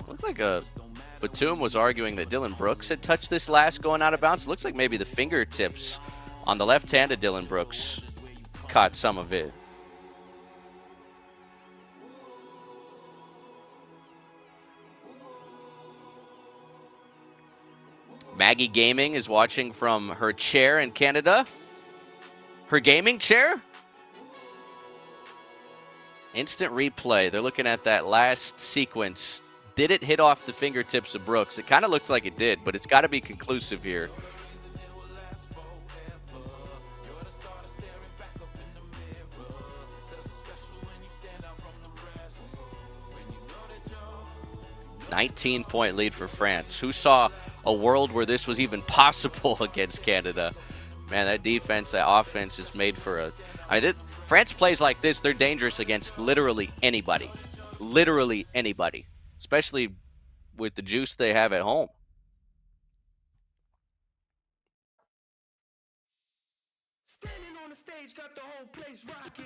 Looked like Batum was arguing that Dylan Brooks had touched this last going out of bounds. It looks like maybe the fingertips on the left-handed Dylan Brooks caught some of it. Maggie Gaming is watching from her chair in Canada. Her gaming chair? Instant replay. They're looking at that last sequence. Did it hit off the fingertips of Brooks? It kind of looks like it did, but it's got to be conclusive here. (19-point lead for France. Who saw a world where this was even possible against Canada? Man, that defense, that offense is made for a... France plays like this, they're dangerous against literally anybody. Literally anybody. Especially with the juice they have at home. Standing on the stage, got the whole place rocking.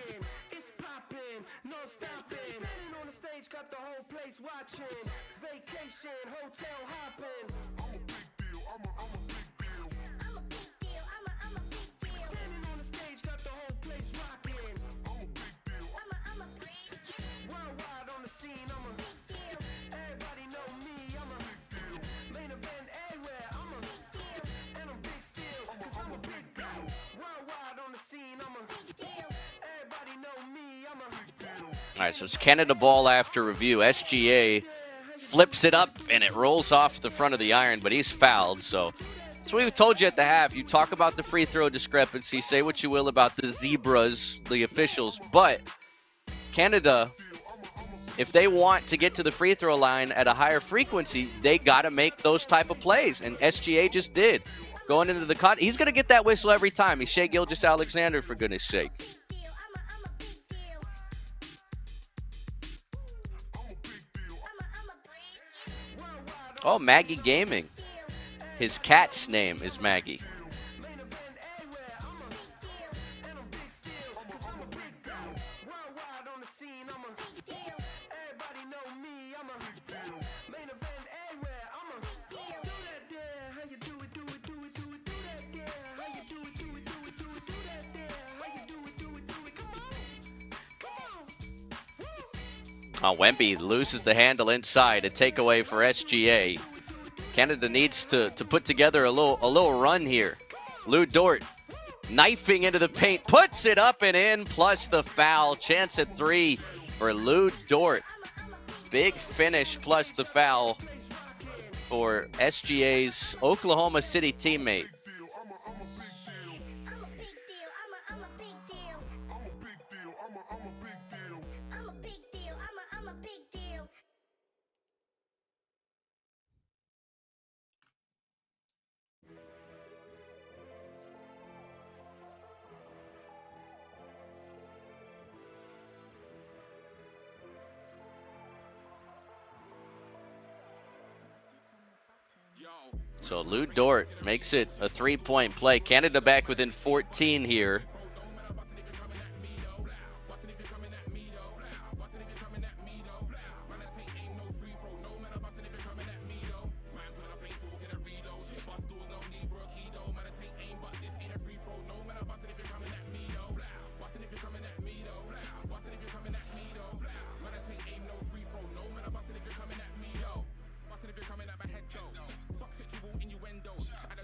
It's popping, no stopping. Standing on the stage, got the whole place watching. Vacation, hotel hopping. I'm a big deal. I'm a big deal. I'm a big deal. I'm a big deal. Standing on the stage, got the whole place rocking. I'm a big deal. I'm a big deal. Worldwide on the scene, I'm a big deal. Everybody know me, I'm a big deal. Main event everywhere, I'm a big deal. And I'm big still, cause I'm a big deal. Worldwide on the scene, I'm a big deal. Everybody know me, I'm a big deal. All right, so it's Canada ball after review. SGA flips it up, and it rolls off the front of the iron, but he's fouled. So that's what we told you at the half. You talk about the free throw discrepancy, say what you will about the Zebras, the officials, but Canada, if they want to get to the free throw line at a higher frequency, they got to make those type of plays, and SGA just did. Going into the he's going to get that whistle every time. He's Shai Gilgeous-Alexander, for goodness sake. Oh, Maggie Gaming. His cat's name is Maggie. Oh, Wemby loses the handle inside. A takeaway for SGA. Canada needs to put together a little run here. Lou Dort knifing into the paint, puts it up and in, plus the foul. Chance at three for Lou Dort. Big finish plus the foul for SGA's Oklahoma City teammate. So Lou Dort makes it a three-point play. Canada back within 14 here.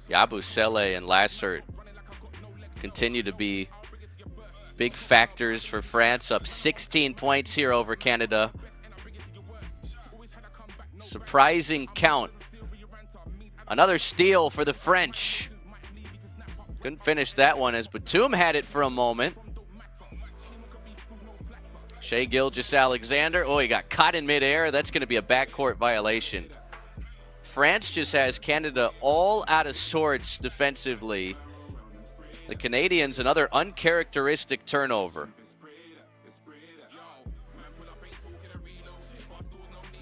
Yabusele and Lassert continue to be big factors for France, up 16 points here over Canada. Surprising count. Another steal for the French. Couldn't finish that one as Batum had it for a moment. Shai Gilgeous-Alexander. Oh, he got caught in midair. That's going to be a backcourt violation. France just has Canada all out of sorts defensively. The Canadians, another uncharacteristic turnover.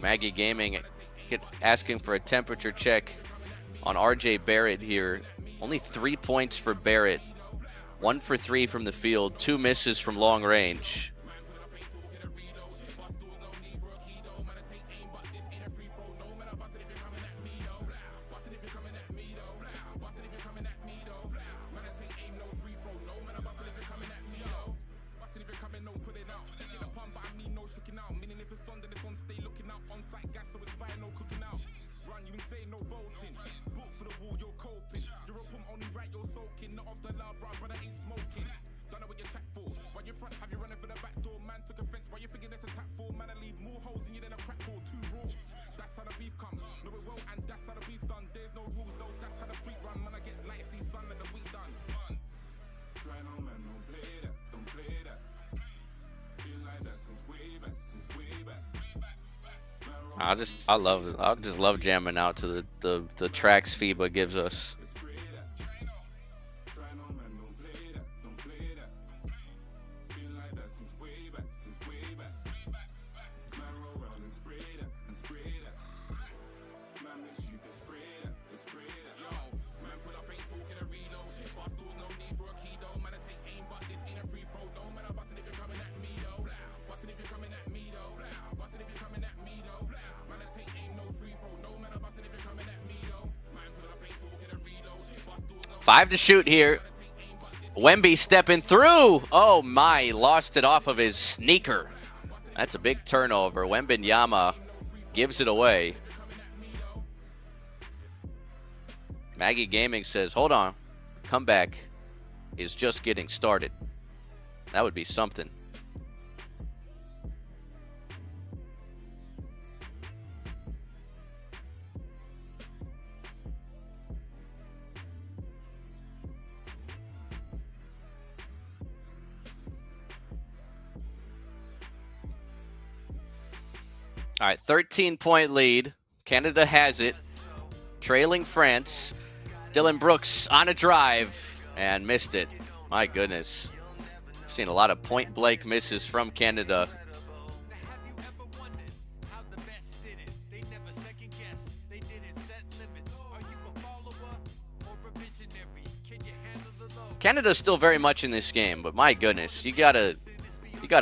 Maggie Gaming asking for a temperature check on RJ Barrett here. Only 3 points for Barrett. 1 for 3 from the field, 2 misses from long range. I just love jamming out to the tracks FIBA gives us. 5 to shoot here. Wemby stepping through. Oh my, lost it off of his sneaker. That's a big turnover. Wembanyama gives it away. Maggie Gaming says, hold on. Comeback is just getting started. That would be something. All right, 13-point lead. Canada has it. Trailing France. Dylan Brooks on a drive and missed it. My goodness. I've seen a lot of point-blank misses from Canada. Canada's still very much in this game, but my goodness, you gotta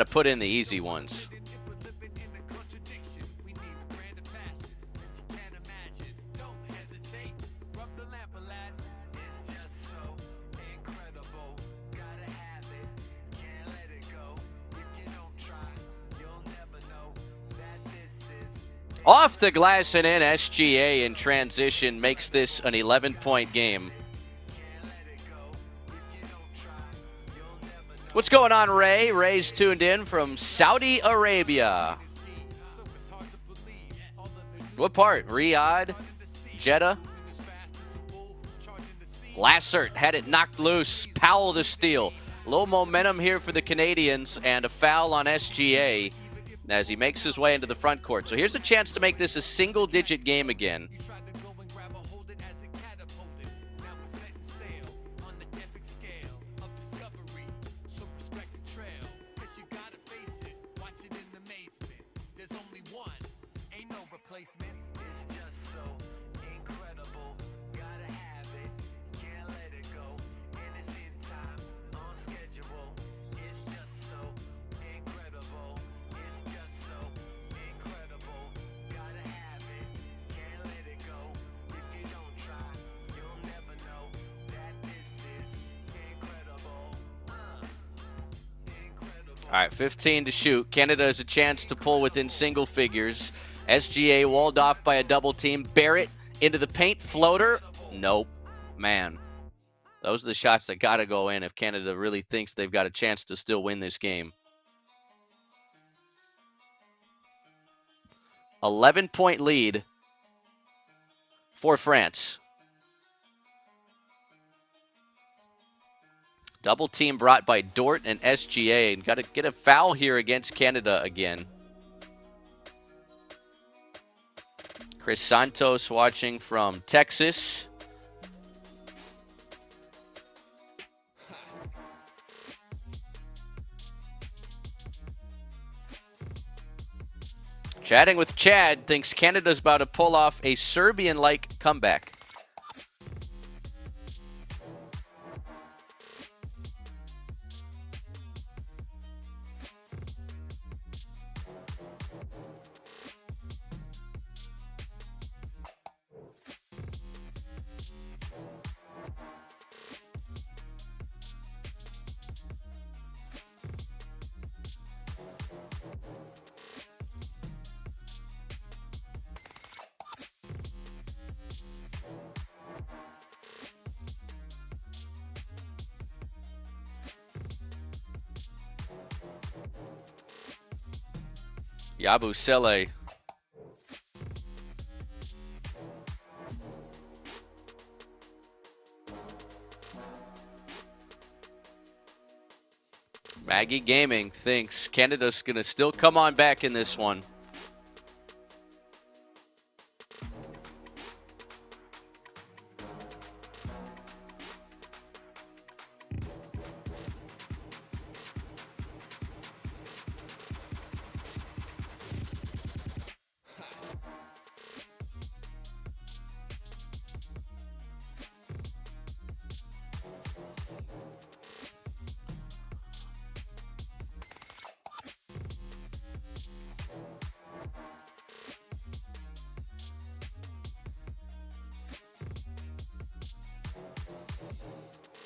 put in the easy ones. Off the glass and in. SGA in transition makes this an 11-point game. What's going on, Ray? Ray's tuned in from Saudi Arabia. What part? Riyadh? Jeddah? Lassert had it knocked loose. Powell the steal. Low momentum here for the Canadians, and a foul on SGA as he makes his way into the front court. So here's a chance to make this a single-digit game again. All right, 15 to shoot. Canada has a chance to pull within single figures. SGA walled off by a double team. Barrett into the paint. Floater. Nope. Man, those are the shots that got to go in if Canada really thinks they've got a chance to still win this game. 11-point lead for France. Double team brought by Dort and SGA, and got to get a foul here against Canada again. Chris Santos watching from Texas. Chatting with Chad, thinks Canada's about to pull off a Serbian-like comeback. Yabusele. Maggie Gaming thinks Canada's going to still come on back in this one.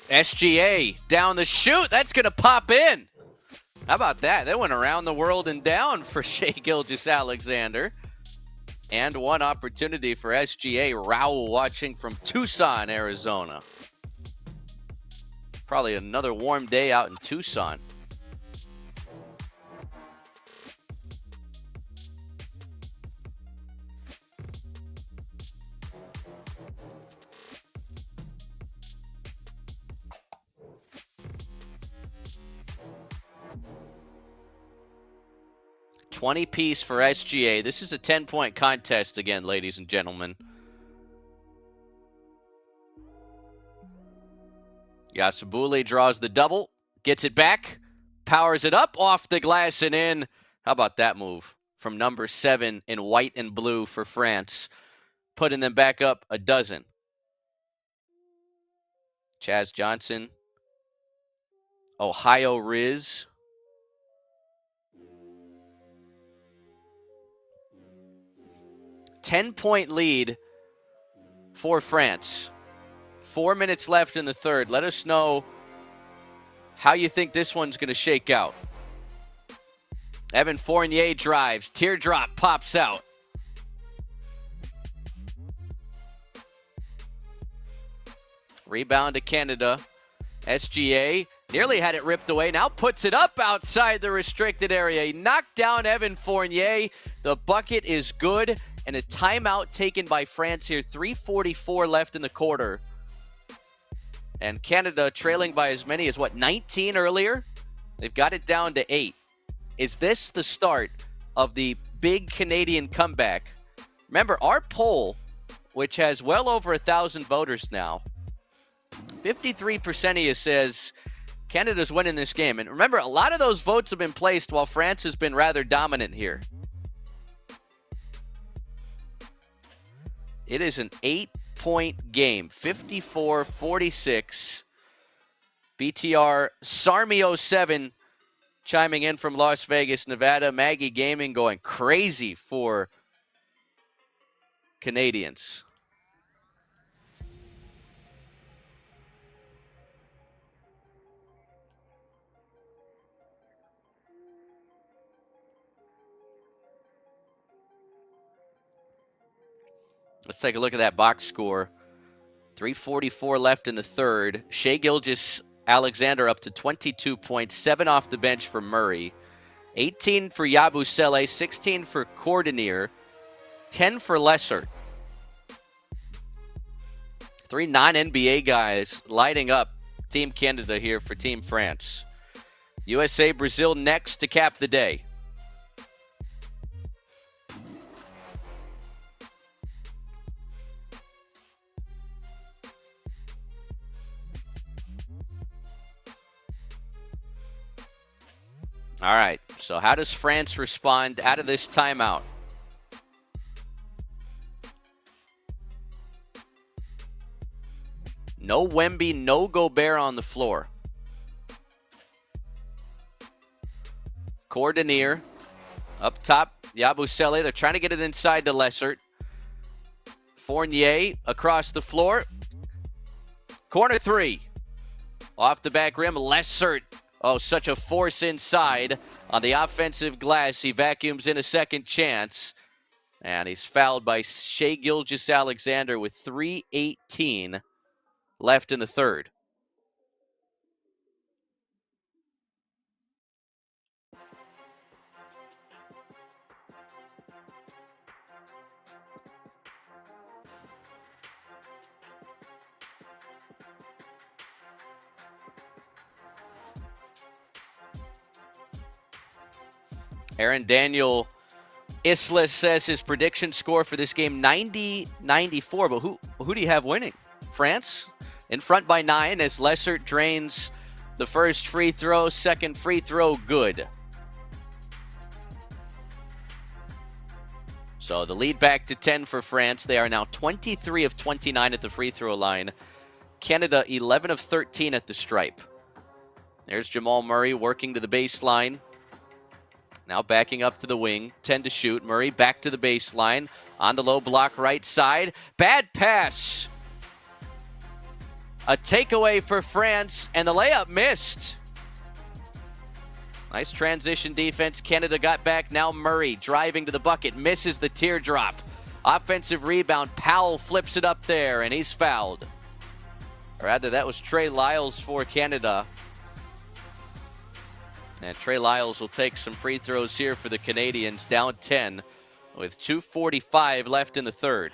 SGA down the chute. That's going to pop in. How about that? They went around the world and down for Shai Gilgeous-Alexander. And one opportunity for SGA. Raul watching from Tucson, Arizona. Probably another warm day out in Tucson. $20 for SGA. This is a 10-point contest again, ladies and gentlemen. Yasabule draws the double, gets it back, powers it up off the glass and in. How about that move from number 7 in white and blue for France, putting them back up a dozen. Chaz Johnson, Ohio Riz. $10-point lead for France. 4 minutes left in the third. Let us know how you think this one's going to shake out. Evan Fournier drives. Teardrop pops out. Rebound to Canada. SGA nearly had it ripped away. Now puts it up outside the restricted area. He knocked down Evan Fournier. The bucket is good. And a timeout taken by France here. 3:44 left in the quarter. And Canada trailing by as many as, 19 earlier? They've got it down to 8. Is this the start of the big Canadian comeback? Remember, our poll, which has well over 1,000 voters now, 53% of you says Canada's winning this game. And remember, a lot of those votes have been placed while France has been rather dominant here. It is an 8-point game, 54-46. BTR Sarmio7 chiming in from Las Vegas, Nevada. Maggie Gaming going crazy for Canadians. Let's take a look at that box score. 3:44 left in the third. Shai Gilgeous-Alexander up to 22 points, 7 off the bench for Murray. 18 for Yabusele, 16 for Cordonier, 10 for Lessert. 3 non-NBA guys lighting up Team Canada here for Team France. USA, Brazil next to cap the day. All right, so how does France respond out of this timeout? No Wemby, no Gobert on the floor. Cordonier up top, Yabusele. They're trying to get it inside to Lessert. Fournier across the floor. Corner 3. Off the back rim, Lessert. Oh, such a force inside on the offensive glass. He vacuums in a second chance. And he's fouled by Shai Gilgeous-Alexander with 3:18 left in the third. Aaron Daniel Isla says his prediction score for this game, 90-94. But who do you have winning? France in front by 9 as Lessert drains the first free throw. Second free throw, good. So the lead back to 10 for France. They are now 23 of 29 at the free throw line. Canada 11 of 13 at the stripe. There's Jamal Murray working to the baseline. Now backing up to the wing, 10 to shoot. Murray back to the baseline, on the low block right side. Bad pass A takeaway for France, and the layup missed. Nice transition defense. Canada got back. Now Murray driving to the bucket. Misses the teardrop. Offensive rebound. Powell flips it up there, and he's fouled. Or rather, that was Trey Lyles for Canada. And Trey Lyles will take some free throws here for the Canadians, down 10 with 2:45 left in the third.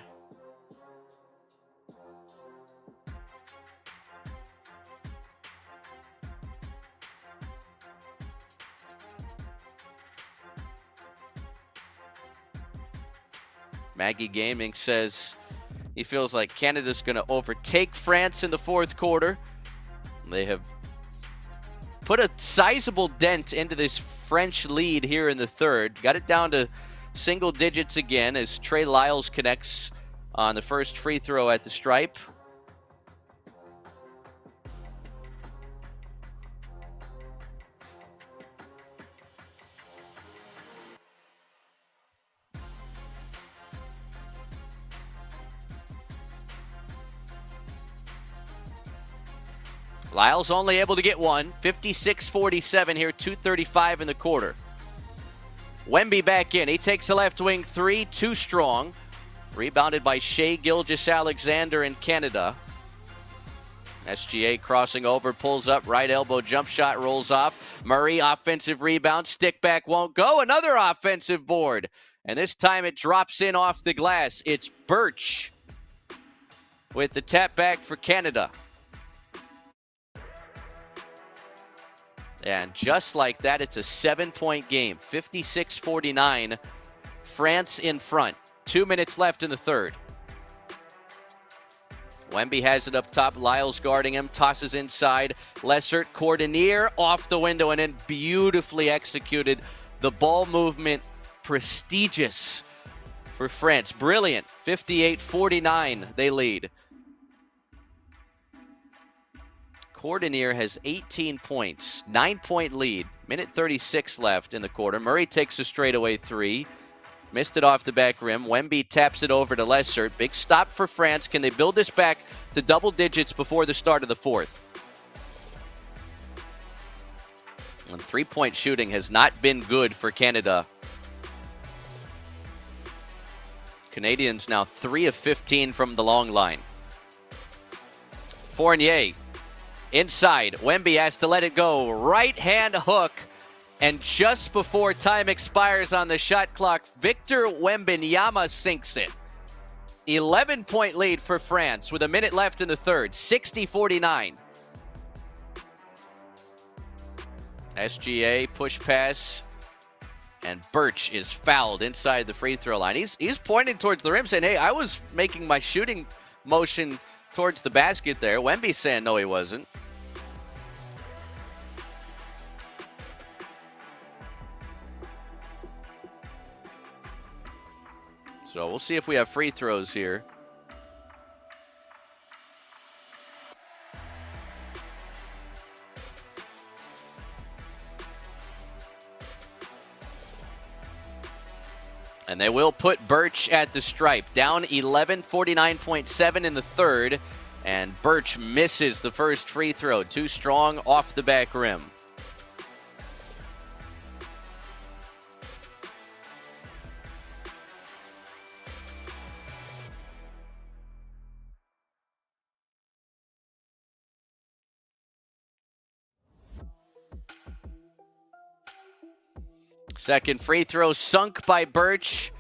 Maggie Gaming says he feels like Canada's going to overtake France in the fourth quarter. They have put a sizable dent into this French lead here in the third. Got it down to single digits again as Trey Lyles connects on the first free throw at the stripe. Lyles only able to get one. 56-47 here, 2:35 in the quarter. Wemby back in. He takes a left wing three, too strong. Rebounded by Shai Gilgeous-Alexander in Canada. SGA crossing over, pulls up, right elbow jump shot, rolls off. Murray, offensive rebound, stick back won't go. Another offensive board. And this time it drops in off the glass. It's Birch with the tap back for Canada. And just like that, it's a 7-point game. 56-49. France in front. 2 minutes left in the third. Wemby has it up top. Lyles guarding him. Tosses inside. Lessert, Cordonier off the window and then beautifully executed. The ball movement, prestigious for France. Brilliant. 58-49, they lead. Cordonier has 18 points, 9-point lead, minute 36 left in the quarter. Murray takes a straightaway three, missed it off the back rim. Wemby taps it over to Lessert. Big stop for France. Can they build this back to double digits before the start of the fourth? And three-point shooting has not been good for Canada. Canadians now 3 of 15 from the long line. Fournier. Inside, Wemby has to let it go. Right-hand hook. And just before time expires on the shot clock, Victor Wembanyama sinks it. 11-point lead for France with a minute left in the third. 60-49. SGA push pass. And Birch is fouled inside the free throw line. He's pointing towards the rim saying, hey, I was making my shooting motion towards the basket there. Wemby saying no, he wasn't. So we'll see if we have free throws here. And they will put Birch at the stripe. Down 11, 49.7 in the third. And Birch misses the first free throw. Too strong off the back rim. Second free throw sunk by Birch.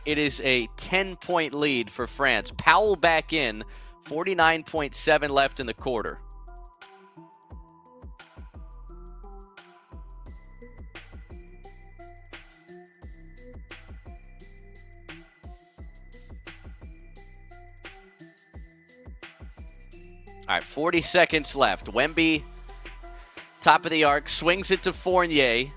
It is a 10-point lead for France. Powell back in. 49.7 left in the quarter. All right, 40 seconds left. Wemby, top of the arc, swings it to Fournier.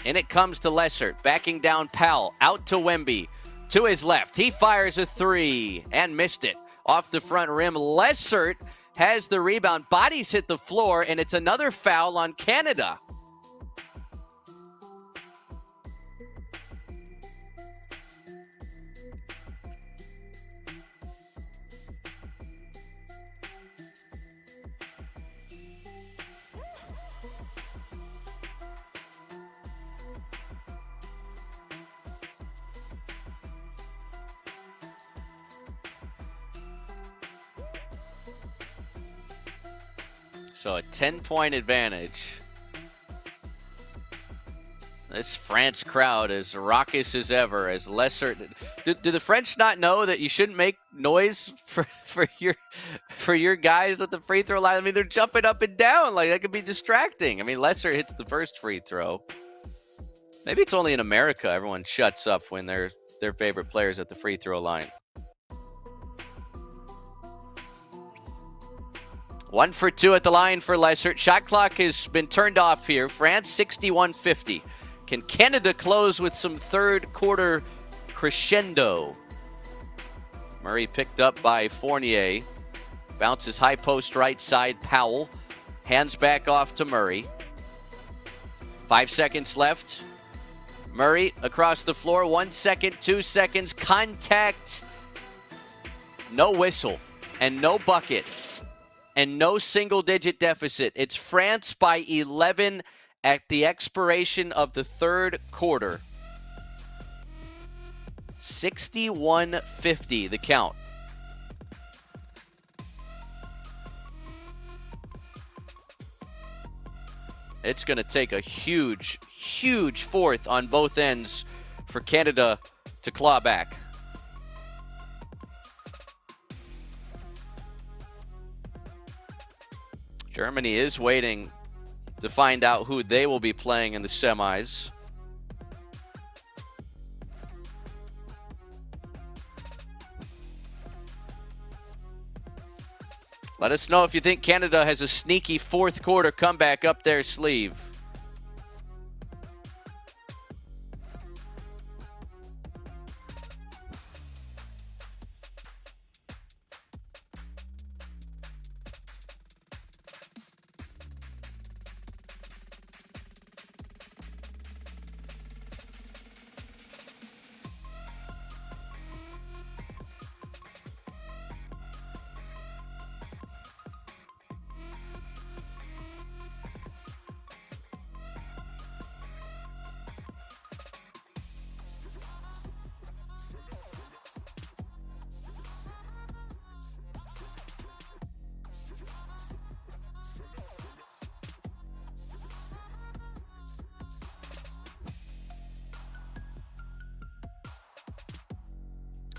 In it comes to Lessert, backing down Powell, out to Wemby, to his left. He fires a three and missed it off the front rim. Lessert has the rebound, bodies hit the floor, and it's another foul on Canada. So a 10-point advantage. This France crowd is raucous as ever. As lesser, do the French not know that you shouldn't make noise for your guys at the free throw line? I mean, they're jumping up and down like that could be distracting. I mean, Lesser hits the first free throw. Maybe it's only in America everyone shuts up when their favorite players at the free throw line. 1 for 2 at the line for Lesser. Shot clock has been turned off here. France 61-50. Can Canada close with some third quarter crescendo? Murray picked up by Fournier. Bounces high post right side. Powell. Hands back off to Murray. 5 seconds left. Murray across the floor. 1 second, 2 seconds. Contact. No whistle and no bucket and no single-digit deficit. It's France by 11 at the expiration of the third quarter. 61-50 the count. It's going to take a huge, huge fourth on both ends for Canada to claw back. Germany is waiting to find out who they will be playing in the semis. Let us know if you think Canada has a sneaky fourth quarter comeback up their sleeve.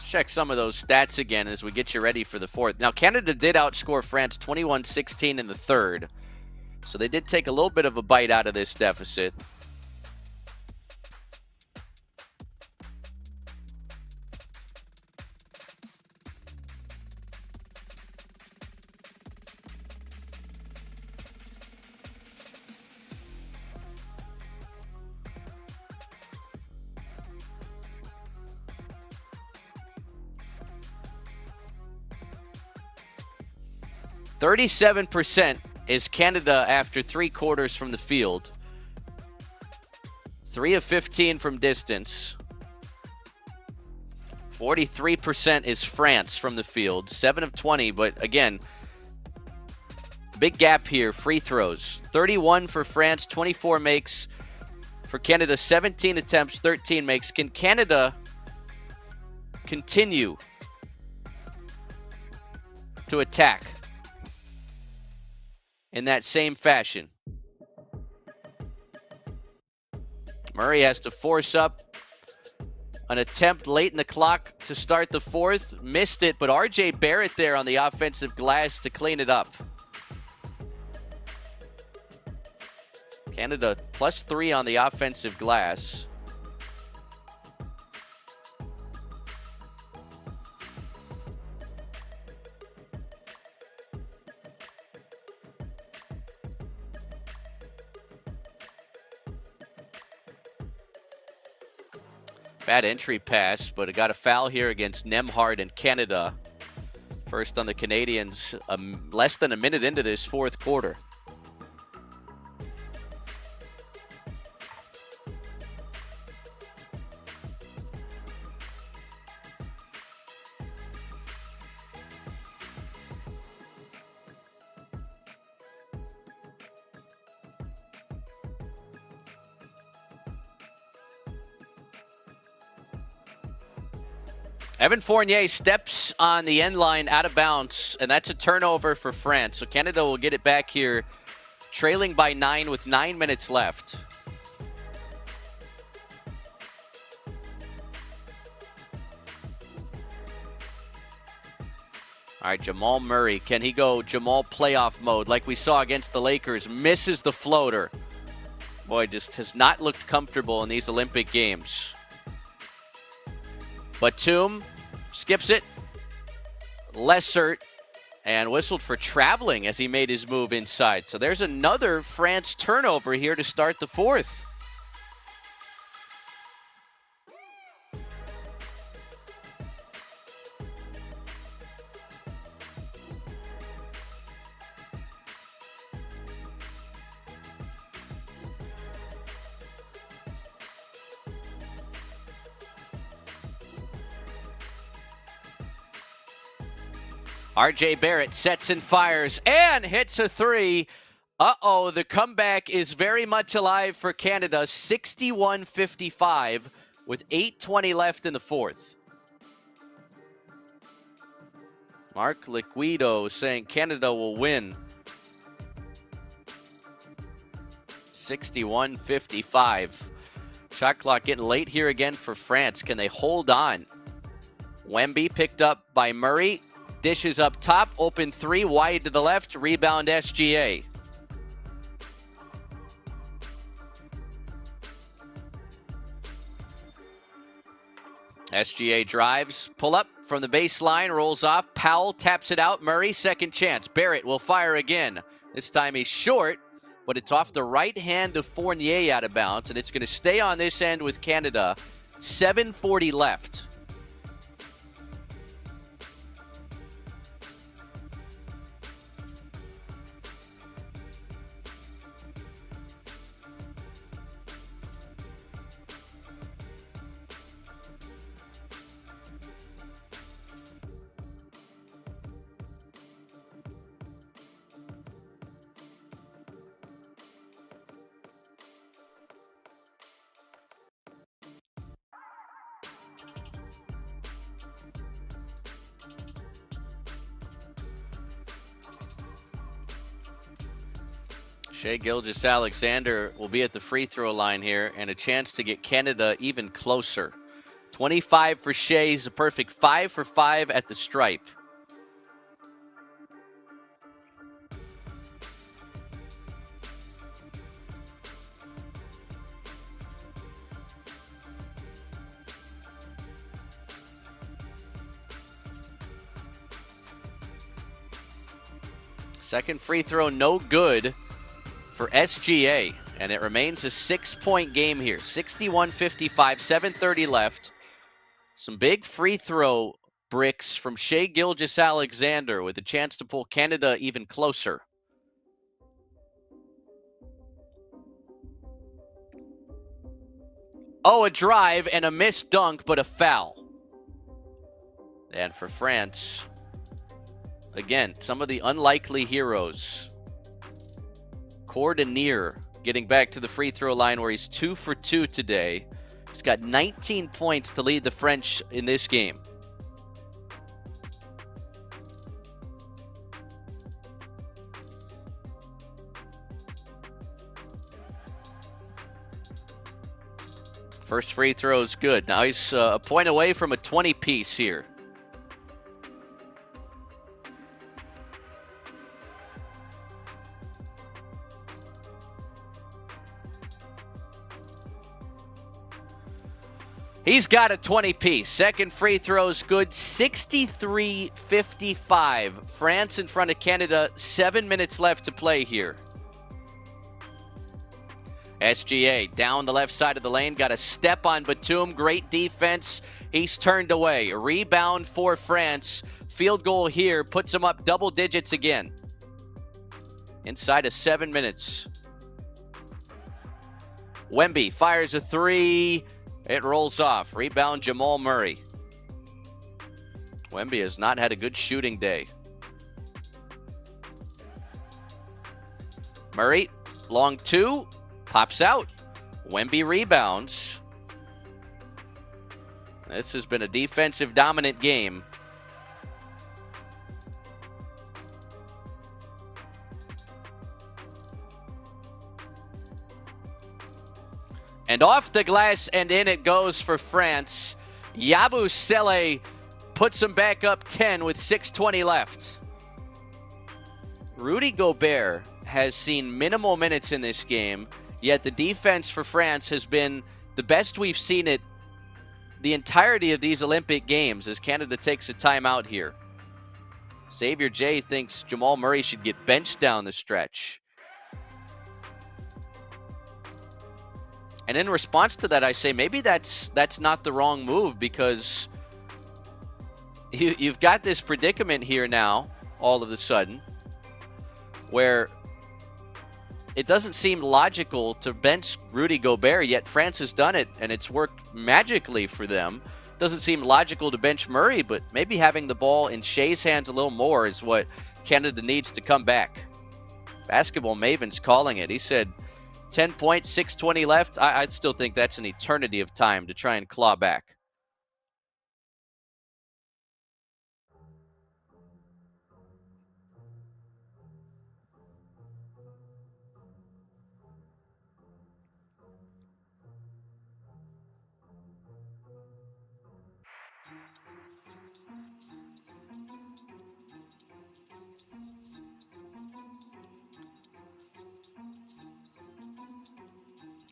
Check some of those stats again as we get you ready for the fourth. Now, Canada did outscore France 21-16 in the third, so they did take a little bit of a bite out of this deficit. %37% is Canada after 3 quarters from the field. 3 of 15 from distance. 43% is France from the field. 7 of 20, but again, big gap here. Free throws. 31 for France, 24 makes. For Canada, 17 attempts, 13 makes. Can Canada continue to attack in that same fashion? Murray has to force up an attempt late in the clock to start the fourth. Missed it, but R.J. Barrett there on the offensive glass to clean it up. Canada +3 on the offensive glass. Bad entry pass, but it got a foul here against Nembhard and Canada. First on the Canadians, less than a minute into this fourth quarter. Evan Fournier steps on the end line out of bounds, and that's a turnover for France. So Canada will get it back here, trailing by 9 with 9 minutes left. All right, Jamal Murray. Can he go Jamal playoff mode like we saw against the Lakers? Misses the floater. Boy, just has not looked comfortable in these Olympic Games. Batum skips it. Lessert, and whistled for traveling as he made his move inside. So there's another France turnover here to start the fourth. RJ Barrett sets and fires and hits a three. Uh-oh, the comeback is very much alive for Canada. 61-55 with 8:20 left in the fourth. Mark Liquido saying Canada will win. 61-55. Shot clock getting late here again for France. Can they hold on? Wemby picked up by Murray. Dishes up top, open three, wide to the left, rebound SGA. SGA drives, pull up from the baseline, rolls off, Powell taps it out, Murray, second chance. Barrett will fire again. This time he's short, but it's off the right hand of Fournier out of bounds, and it's going to stay on this end with Canada. 7:40 left. Shai Gilgeous-Alexander will be at the free throw line here, and a chance to get Canada even closer. 25 for Shai. He's a perfect 5 for 5 at the stripe. Second free throw, no good for SGA, and it remains a 6-point game here. 61-55, 7:30 left. Some big free throw bricks from Shai Gilgeous-Alexander with a chance to pull Canada even closer. Oh, a drive and a missed dunk, but a foul. And for France, again, some of the unlikely heroes. Cordonier getting back to the free throw line where he's 2 for 2 today. He's got 19 points to lead the French in this game. First free throw is good. Now he's a point away from a 20-piece here. He's got a 20-piece. Second free throw's good. 63-55. France in front of Canada. 7 minutes left to play here. SGA down the left side of the lane. Got a step on Batum. Great defense. He's turned away. A rebound for France. Field goal here puts him up double digits again. Inside of 7 minutes. Wemby fires a three. It rolls off. Rebound Jamal Murray. Wemby has not had a good shooting day. Murray, long two, pops out. Wemby rebounds. This has been a defensive dominant game. And off the glass and in it goes for France. Yabusele puts them back up 10 with 6:20 left. Rudy Gobert has seen minimal minutes in this game, yet the defense for France has been the best we've seen it the entirety of these Olympic Games as Canada takes a timeout here. Xavier J thinks Jamal Murray should get benched down the stretch. And in response to that, I say maybe that's not the wrong move, because you've got this predicament here now, all of a sudden, where it doesn't seem logical to bench Rudy Gobert, yet France has done it, and it's worked magically for them. Doesn't seem logical to bench Murray, but maybe having the ball in Shea's hands a little more is what Canada needs to come back. Basketball Maven's calling it. He said 10 points, 6:20 left. I still think that's an eternity of time to try and claw back.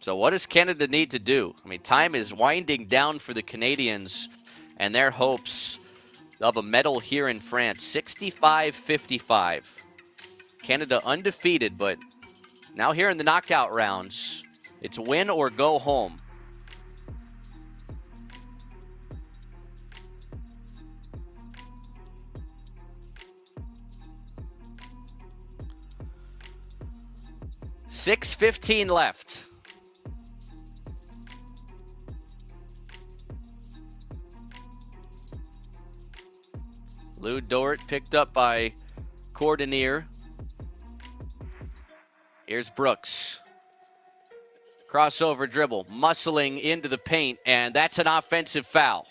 So what does Canada need to do? I mean, time is winding down for the Canadians and their hopes of a medal here in France. 65-55. Canada undefeated, but now here in the knockout rounds, it's win or go home. $6:15 left. Lou Dort picked up by Cordonier. Here's Brooks. Crossover dribble, muscling into the paint, and that's an offensive foul.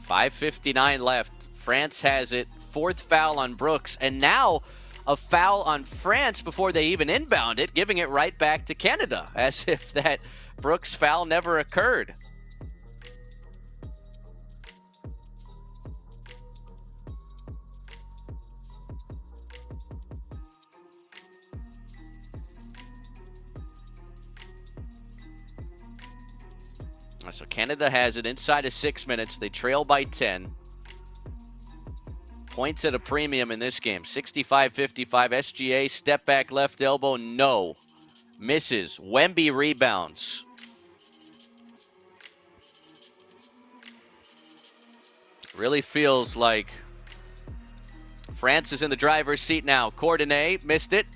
$5:59 left. France has it. Fourth foul on Brooks, and now a foul on France before they even inbound it, giving it right back to Canada, as if that Brooks foul never occurred. So Canada has it inside of 6 minutes. They trail by 10. Points at a premium in this game. 65-55. SGA, step back left elbow, no. Misses. Wemby rebounds. Really feels like France is in the driver's seat now. Cordonnet missed it.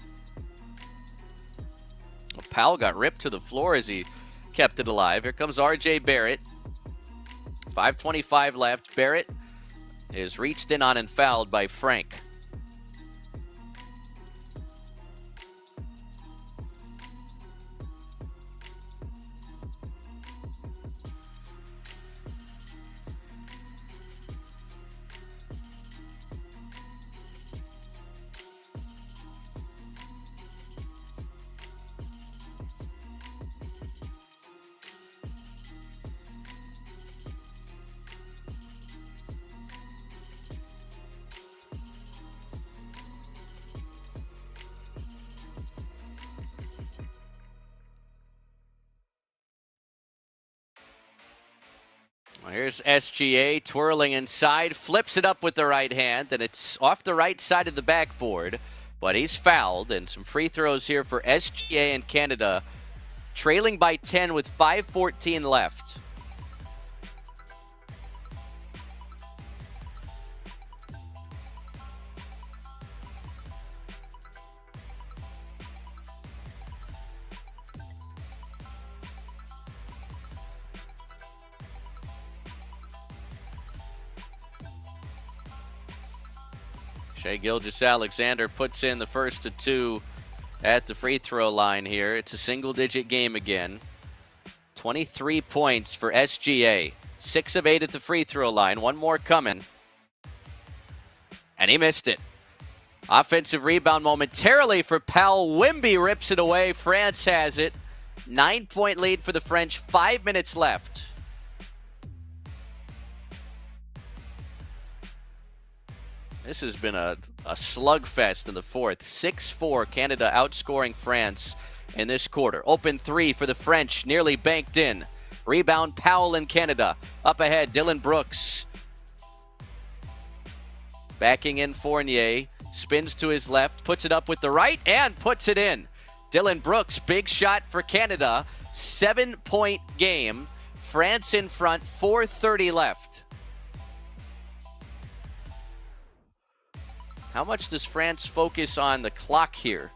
Powell got ripped to the floor as he kept it alive. Here comes RJ Barrett. 5:25 left. Barrett is reached in on and fouled by Frank. Well, here's SGA twirling inside, flips it up with the right hand, and it's off the right side of the backboard, but he's fouled, and some free throws here for SGA and Canada, trailing by 10 with 5:14 left. Shai Gilgeous-Alexander puts in the first of two at the free throw line here. It's a single-digit game again. 23 points for SGA. 6 of 8 at the free throw line. One more coming. And he missed it. Offensive rebound momentarily for Pal. Wemby rips it away. France has it. 9-point lead for the French. 5 minutes left. This has been a slugfest in the fourth. 6-4, Canada outscoring France in this quarter. Open three for the French, nearly banked in. Rebound, Powell in Canada. Up ahead, Dylan Brooks. Backing in Fournier. Spins to his left, puts it up with the right, and puts it in. Dylan Brooks, big shot for Canada. 7-point game. France in front, 4:30 left. How much does France focus on the clock here?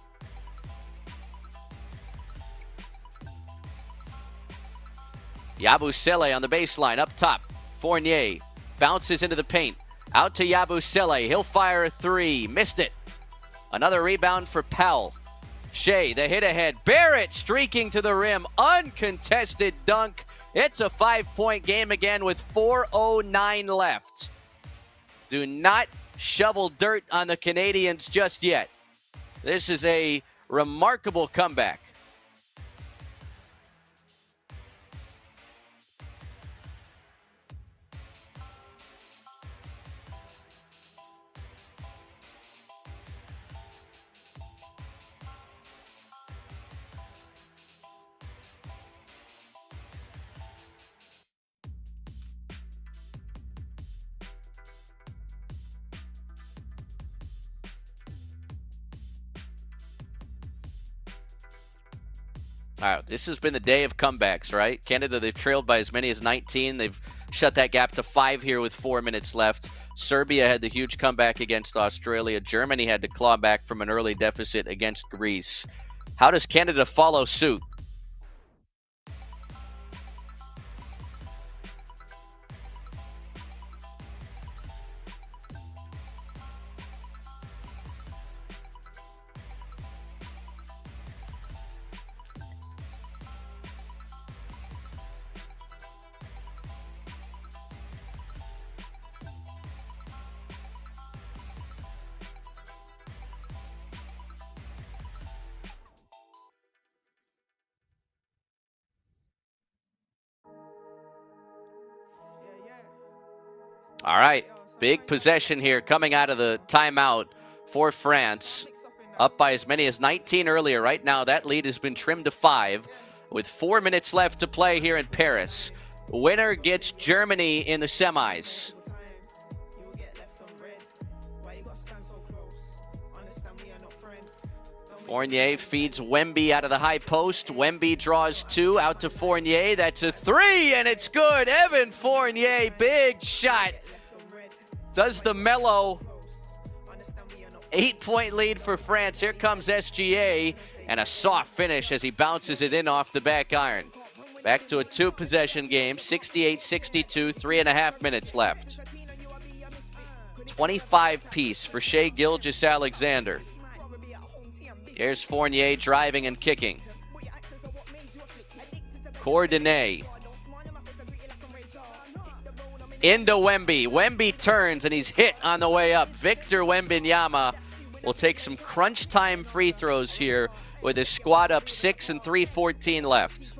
Yabusele on the baseline, up top. Fournier bounces into the paint. Out to Yabusele. He'll fire a three. Missed it. Another rebound for Pell. Shea, the hit ahead. Barrett streaking to the rim. Uncontested dunk. It's a 5-point game again with 4:09 left. Do not shovel dirt on the Canadians just yet. This is a remarkable comeback. All right, this has been the day of comebacks, right? Canada, they've trailed by as many as 19. They've shut that gap to 5 here with 4 minutes left. Serbia had the huge comeback against Australia. Germany had to claw back from an early deficit against Greece. How does Canada follow suit? All right, big possession here coming out of the timeout for France. Up by as many as 19 earlier. Right now, that lead has been trimmed to 5 with 4 minutes left to play here in Paris. Winner gets Germany in the semis. Fournier feeds Wemby out of the high post. Wemby draws 2 out to Fournier. That's a 3, and it's good. Evan Fournier, big shot. Does the mellow. 8-point lead for France. Here comes SGA, and a soft finish as he bounces it in off the back iron. Back to a 2-possession game, 68-62, 3.5 minutes left. 25-piece for Shai Gilgeous-Alexander. Here's Fournier driving and kicking. Coordinate. Into Wemby. Wemby turns and he's hit on the way up. Victor Wembanyama will take some crunch time free throws here with his squad up 6 and 3:14 left.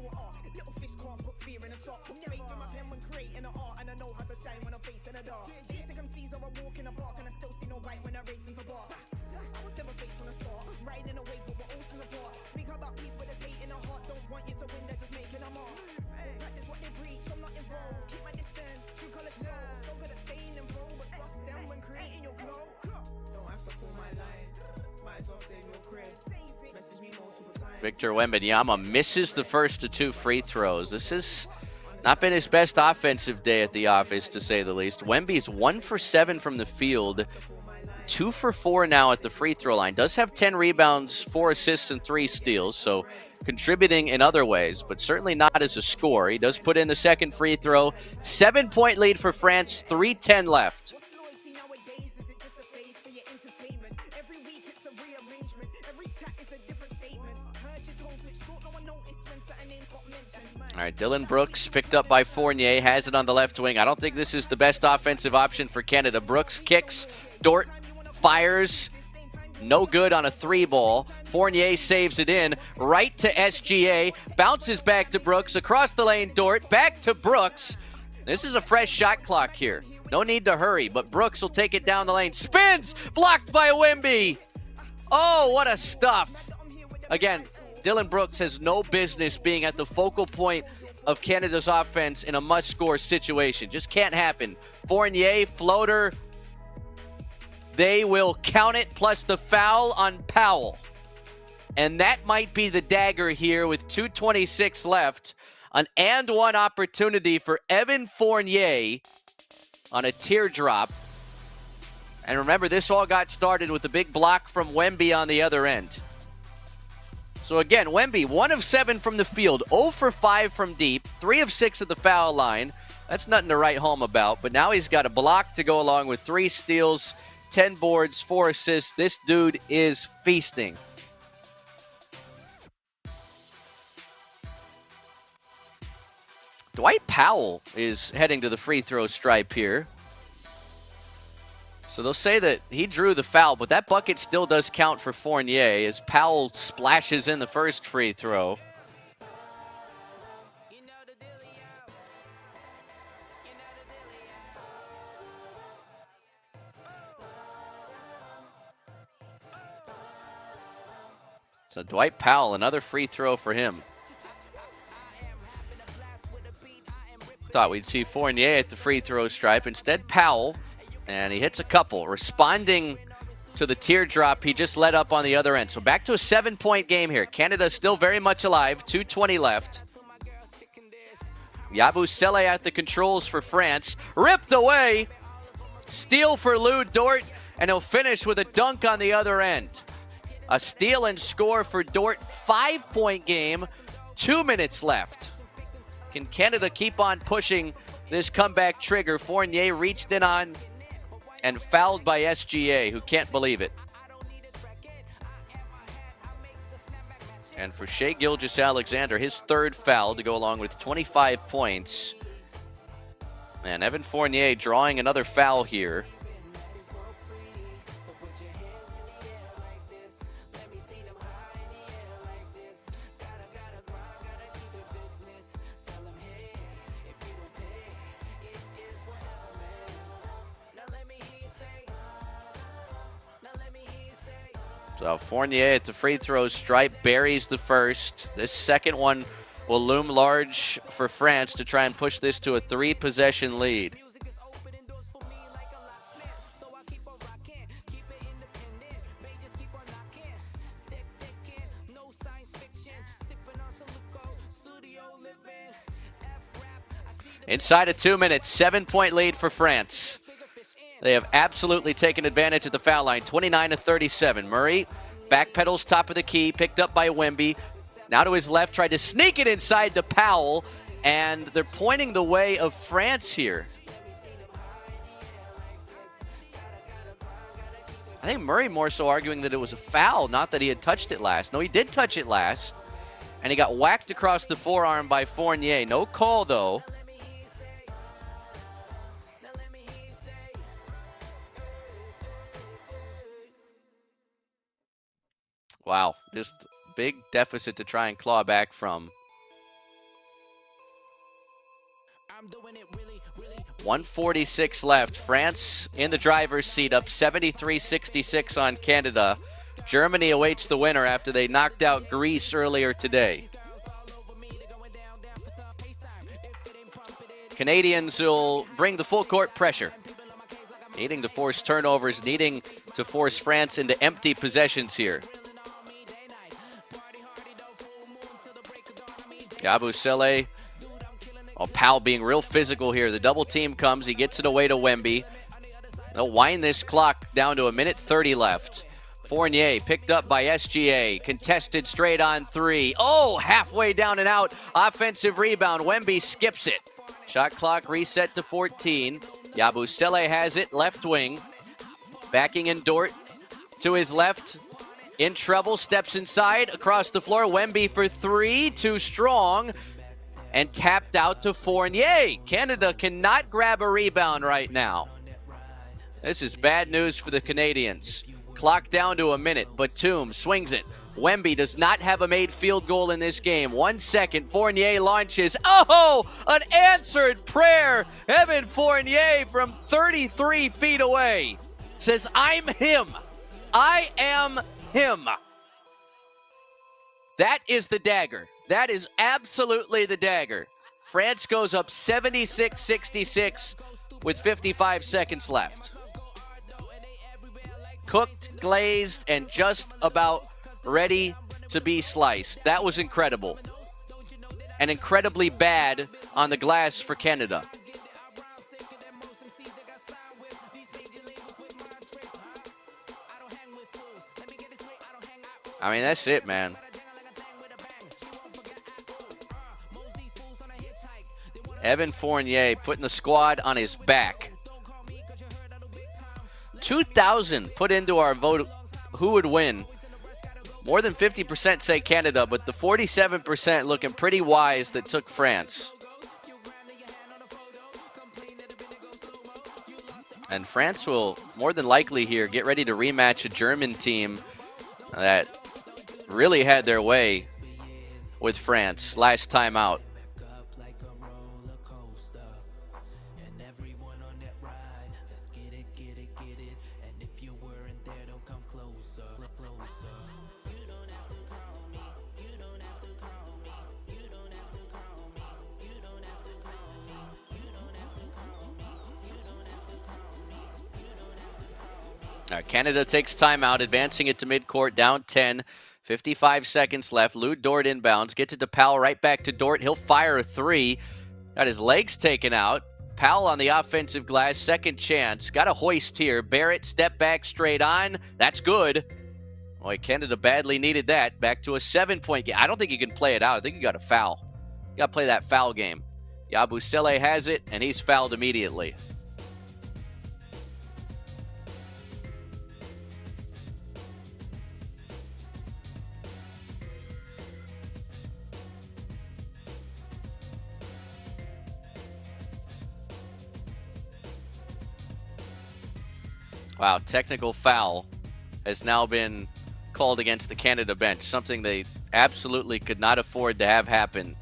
Victor Wembanyama misses the first of 2 free throws. This has not been his best offensive day at the office, to say the least. Wemby's 1 for 7 from the field, 2 for 4 now at the free throw line. Does have 10 rebounds, 4 assists, and 3 steals, so contributing in other ways, but certainly not as a scorer. He does put in the second free throw. 7-point lead for France, 3:10 left. All right, Dylan Brooks picked up by Fournier, has it on the left wing. I don't think this is the best offensive option for Canada. Brooks kicks, Dort fires, no good on a 3-ball. Fournier saves it in, right to SGA, bounces back to Brooks, across the lane, Dort, back to Brooks. This is a fresh shot clock here. No need to hurry, but Brooks will take it down the lane. Spins, blocked by Wemby. Oh, what a stuff. Again, Dylan Brooks has no business being at the focal point of Canada's offense in a must-score situation. Just can't happen. Fournier, floater. They will count it, plus the foul on Powell. And that might be the dagger here with 2:26 left. An and-one opportunity for Evan Fournier on a teardrop. And remember, this all got started with a big block from Wemby on the other end. So again, Wemby, 1 of 7 from the field, 0 for 5 from deep, 3 of 6 at the foul line. That's nothing to write home about, but now he's got a block to go along with 3 steals, 10 boards, 4 assists. This dude is feasting. Dwight Powell is heading to the free throw stripe here. So they'll say that he drew the foul, but that bucket still does count for Fournier as Powell splashes in the first free throw. So Dwight Powell, another free throw for him. Thought we'd see Fournier at the free throw stripe. Instead, Powell, and he hits a couple, responding to the teardrop he just let up on the other end. So back to a 7-point game here. Canada still very much alive, 2:20 left. Yabusele at the controls for France. Ripped away. Steal for Lou Dort, and he'll finish with a dunk on the other end. A steal and score for Dort. 5-point game, 2 minutes left. Can Canada keep on pushing this comeback trigger? Fournier reached in on and fouled by SGA, who can't believe it. And for Shai Gilgeous-Alexander, his 3rd foul to go along with 25 points. And Evan Fournier drawing another foul here. So Fournier at the free throw stripe buries the first. This second one will loom large for France to try and push this to a 3-possession lead. Inside of 2 minutes, 7-point lead for France. They have absolutely taken advantage of the foul line, 29-37. Murray backpedals top of the key, picked up by Wemby. Now to his left, tried to sneak it inside to Powell, and they're pointing the way of France here. I think Murray more so arguing that it was a foul, not that he had touched it last. No, he did touch it last, and he got whacked across the forearm by Fournier. No call, though. Wow, just big deficit to try and claw back from. 1:46 left. France in the driver's seat, up 73-66 on Canada. Germany awaits the winner after they knocked out Greece earlier today. Canadians will bring the full court pressure, needing to force turnovers, needing to force France into empty possessions here. Yabusele. Oh, Powell being real physical here. The double team comes. He gets it away to Wemby. They'll wind this clock down to 1:30 left. Fournier picked up by SGA. Contested straight on 3. Oh, halfway down and out. Offensive rebound. Wemby skips it. Shot clock reset to 14. Yabusele has it. Left wing. Backing in Dort to his left. In trouble, steps inside, across the floor. Wemby for 3, too strong. and tapped out to Fournier. Canada cannot grab a rebound right now. This is bad news for the Canadians. Clock down to a minute. Batum swings it. Wemby does not have a made field goal in this game. 1 second. Fournier launches. Oh, an answered prayer. Evan Fournier from 33 feet away says, I'm him. I am him. That is the dagger. That is absolutely the dagger. France goes up 76-66 with 55 seconds left. Cooked, glazed, and just about ready to be sliced. That was incredible. And incredibly bad on the glass for Canada. I mean, that's it, man. Evan Fournier putting the squad on his back. 2,000 put into our vote who would win. More than 50% say Canada, but the 47% looking pretty wise that took France. And France will more than likely here get ready to rematch a German team that really had their way with France last time out. Canada takes timeout, advancing it to midcourt, down 10. 55 seconds left. Lou Dort inbounds. Gets it to Powell, right back to Dort. He'll fire a three. Got his legs taken out. Powell on the offensive glass. Second chance. Got a hoist here. Barrett, step back, straight on. That's good. Boy, Canada badly needed that. Back to a 7-point game. I don't think you can play it out. I think you got to foul. You got to play that foul game. Yabusele has it, and he's fouled immediately. Wow, technical foul has now been called against the Canada bench, something they absolutely could not afford to have happen.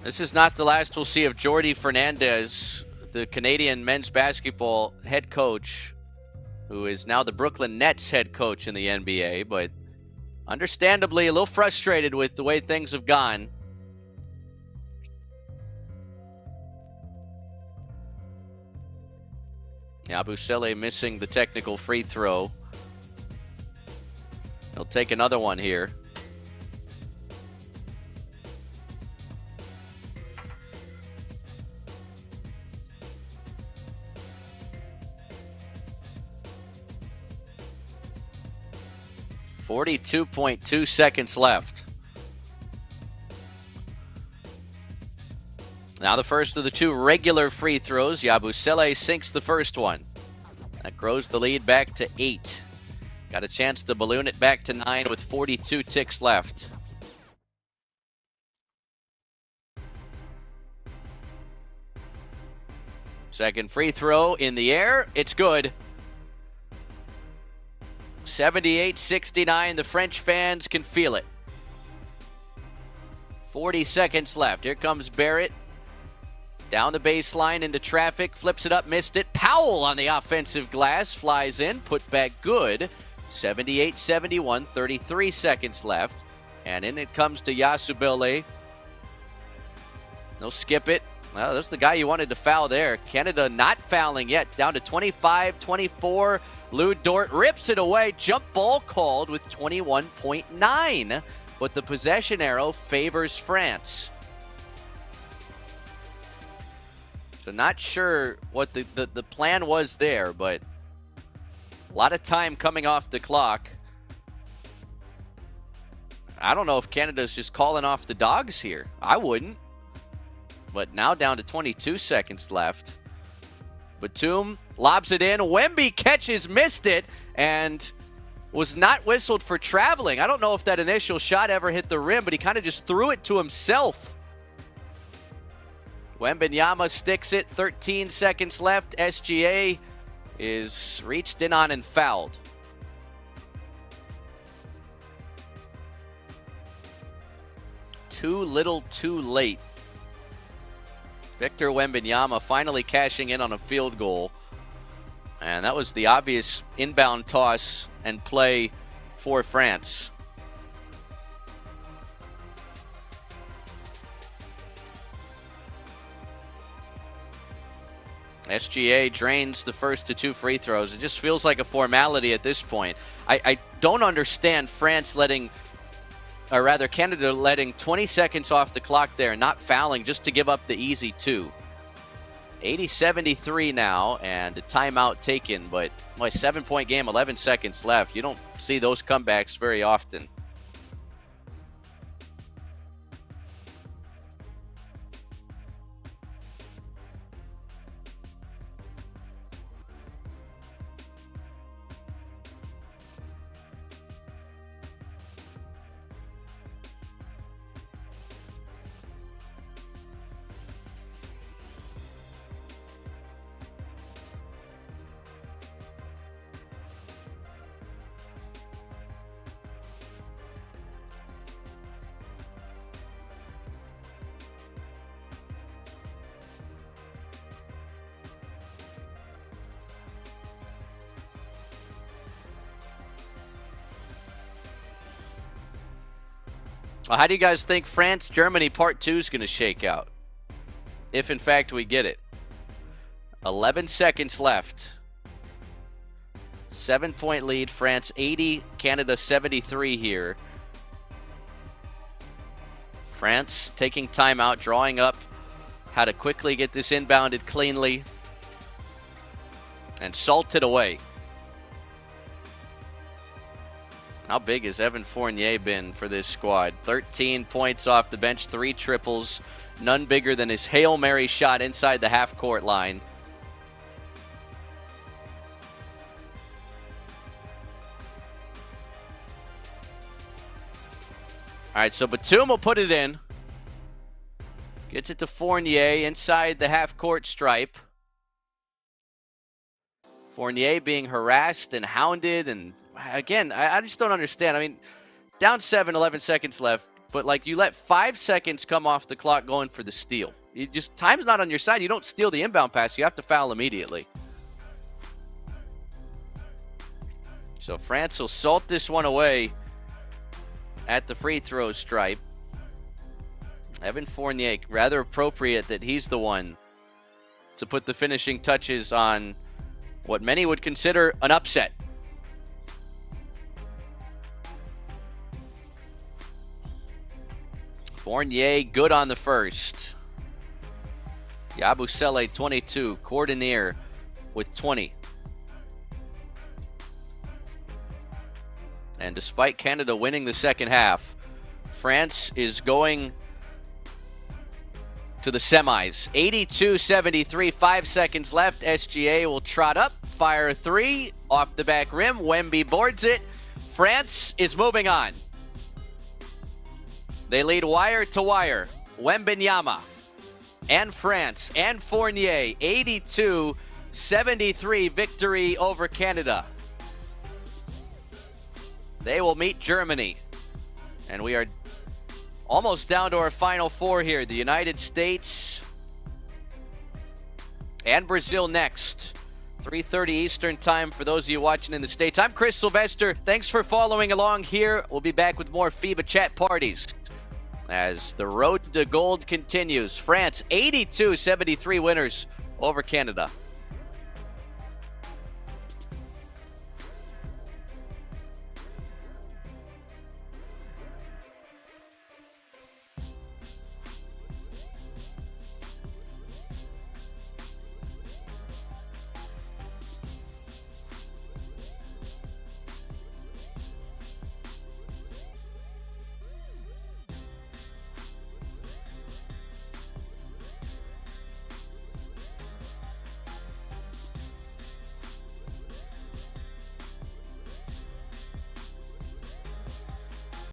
This is not the last we'll see of Jordi Fernandez, the Canadian men's basketball head coach, who is now the Brooklyn Nets head coach in the NBA, but understandably a little frustrated with the way things have gone. Yabusele missing the technical free throw. He'll take another one here. .2 seconds left. Now the first of the two regular free throws. Yabusele sinks the first one. That grows the lead back to 8. Got a chance to balloon it back to 9 with 42 ticks left. Second free throw in the air. It's good. 78-69. The French fans can feel it. 40 seconds left. Here comes Barrett. Down the baseline into traffic. Flips it up. Missed it. Powell on the offensive glass. Flies in. Put back good. 78-71. 33 seconds left. And in it comes to Yasubele. They'll skip it. Well, that's the guy you wanted to foul there. Canada not fouling yet. Down to 25-24. Lou Dort rips it away. Jump ball called with 21.9. But the possession arrow favors France. So not sure what the plan was there, but a lot of time coming off the clock. I don't know if Canada's just calling off the dogs here. I wouldn't. But now down to 22 seconds left. Batum lobs it in. Wemby catches, missed it. And was not whistled for traveling. I don't know if that initial shot ever hit the rim, but he kind of just threw it to himself. Wembanyama sticks it, 13 seconds left. SGA is reached in on and fouled. Too little, too late. Victor Wembanyama finally cashing in on a field goal. And that was the obvious inbound toss and play for France. SGA drains the first of 2 free throws. It just feels like a formality at this point. I don't understand France letting, or rather Canada letting 20 seconds off the clock there, not fouling just to give up the easy 2. 80-73 now, and a timeout taken, but my 7-point game, 11 seconds left. You don't see those comebacks very often. Well, how do you guys think France-Germany Part 2 is going to shake out? If, in fact, we get it. 11 seconds left. 7-point lead. France 80, Canada 73 here. France taking timeout, drawing up how to quickly get this inbounded cleanly and salted away. How big has Evan Fournier been for this squad? 13 points off the bench, 3 triples, none bigger than his Hail Mary shot inside the half-court line. All right, so Batum will put it in. Gets it to Fournier inside the half-court stripe. Fournier being harassed and hounded, and again, I just don't understand. I mean, down 7, 11 seconds left, but like you let 5 seconds come off the clock going for the steal. You just, time's not on your side. You don't steal the inbound pass. You have to foul immediately. So France will salt this one away at the free throw stripe. Evan Fournier, rather appropriate that he's the one to put the finishing touches on what many would consider an upset. Fournier good on the first. Yabusele 22, Cordonier with 20. And despite Canada winning the second half, France is going to the semis. 82-73, 5 seconds left. SGA will trot up, fire a 3 off the back rim. Wemby boards it. France is moving on. They lead wire to wire. Wembanyama and France and Fournier. 82-73 victory over Canada. They will meet Germany. And we are almost down to our final 4 here. The United States and Brazil next. 3:30 Eastern time for those of you watching in the States. I'm Chris Sylvester. Thanks for following along here. We'll be back with more FIBA chat parties as the road to gold continues. France 82-73 winners over Canada.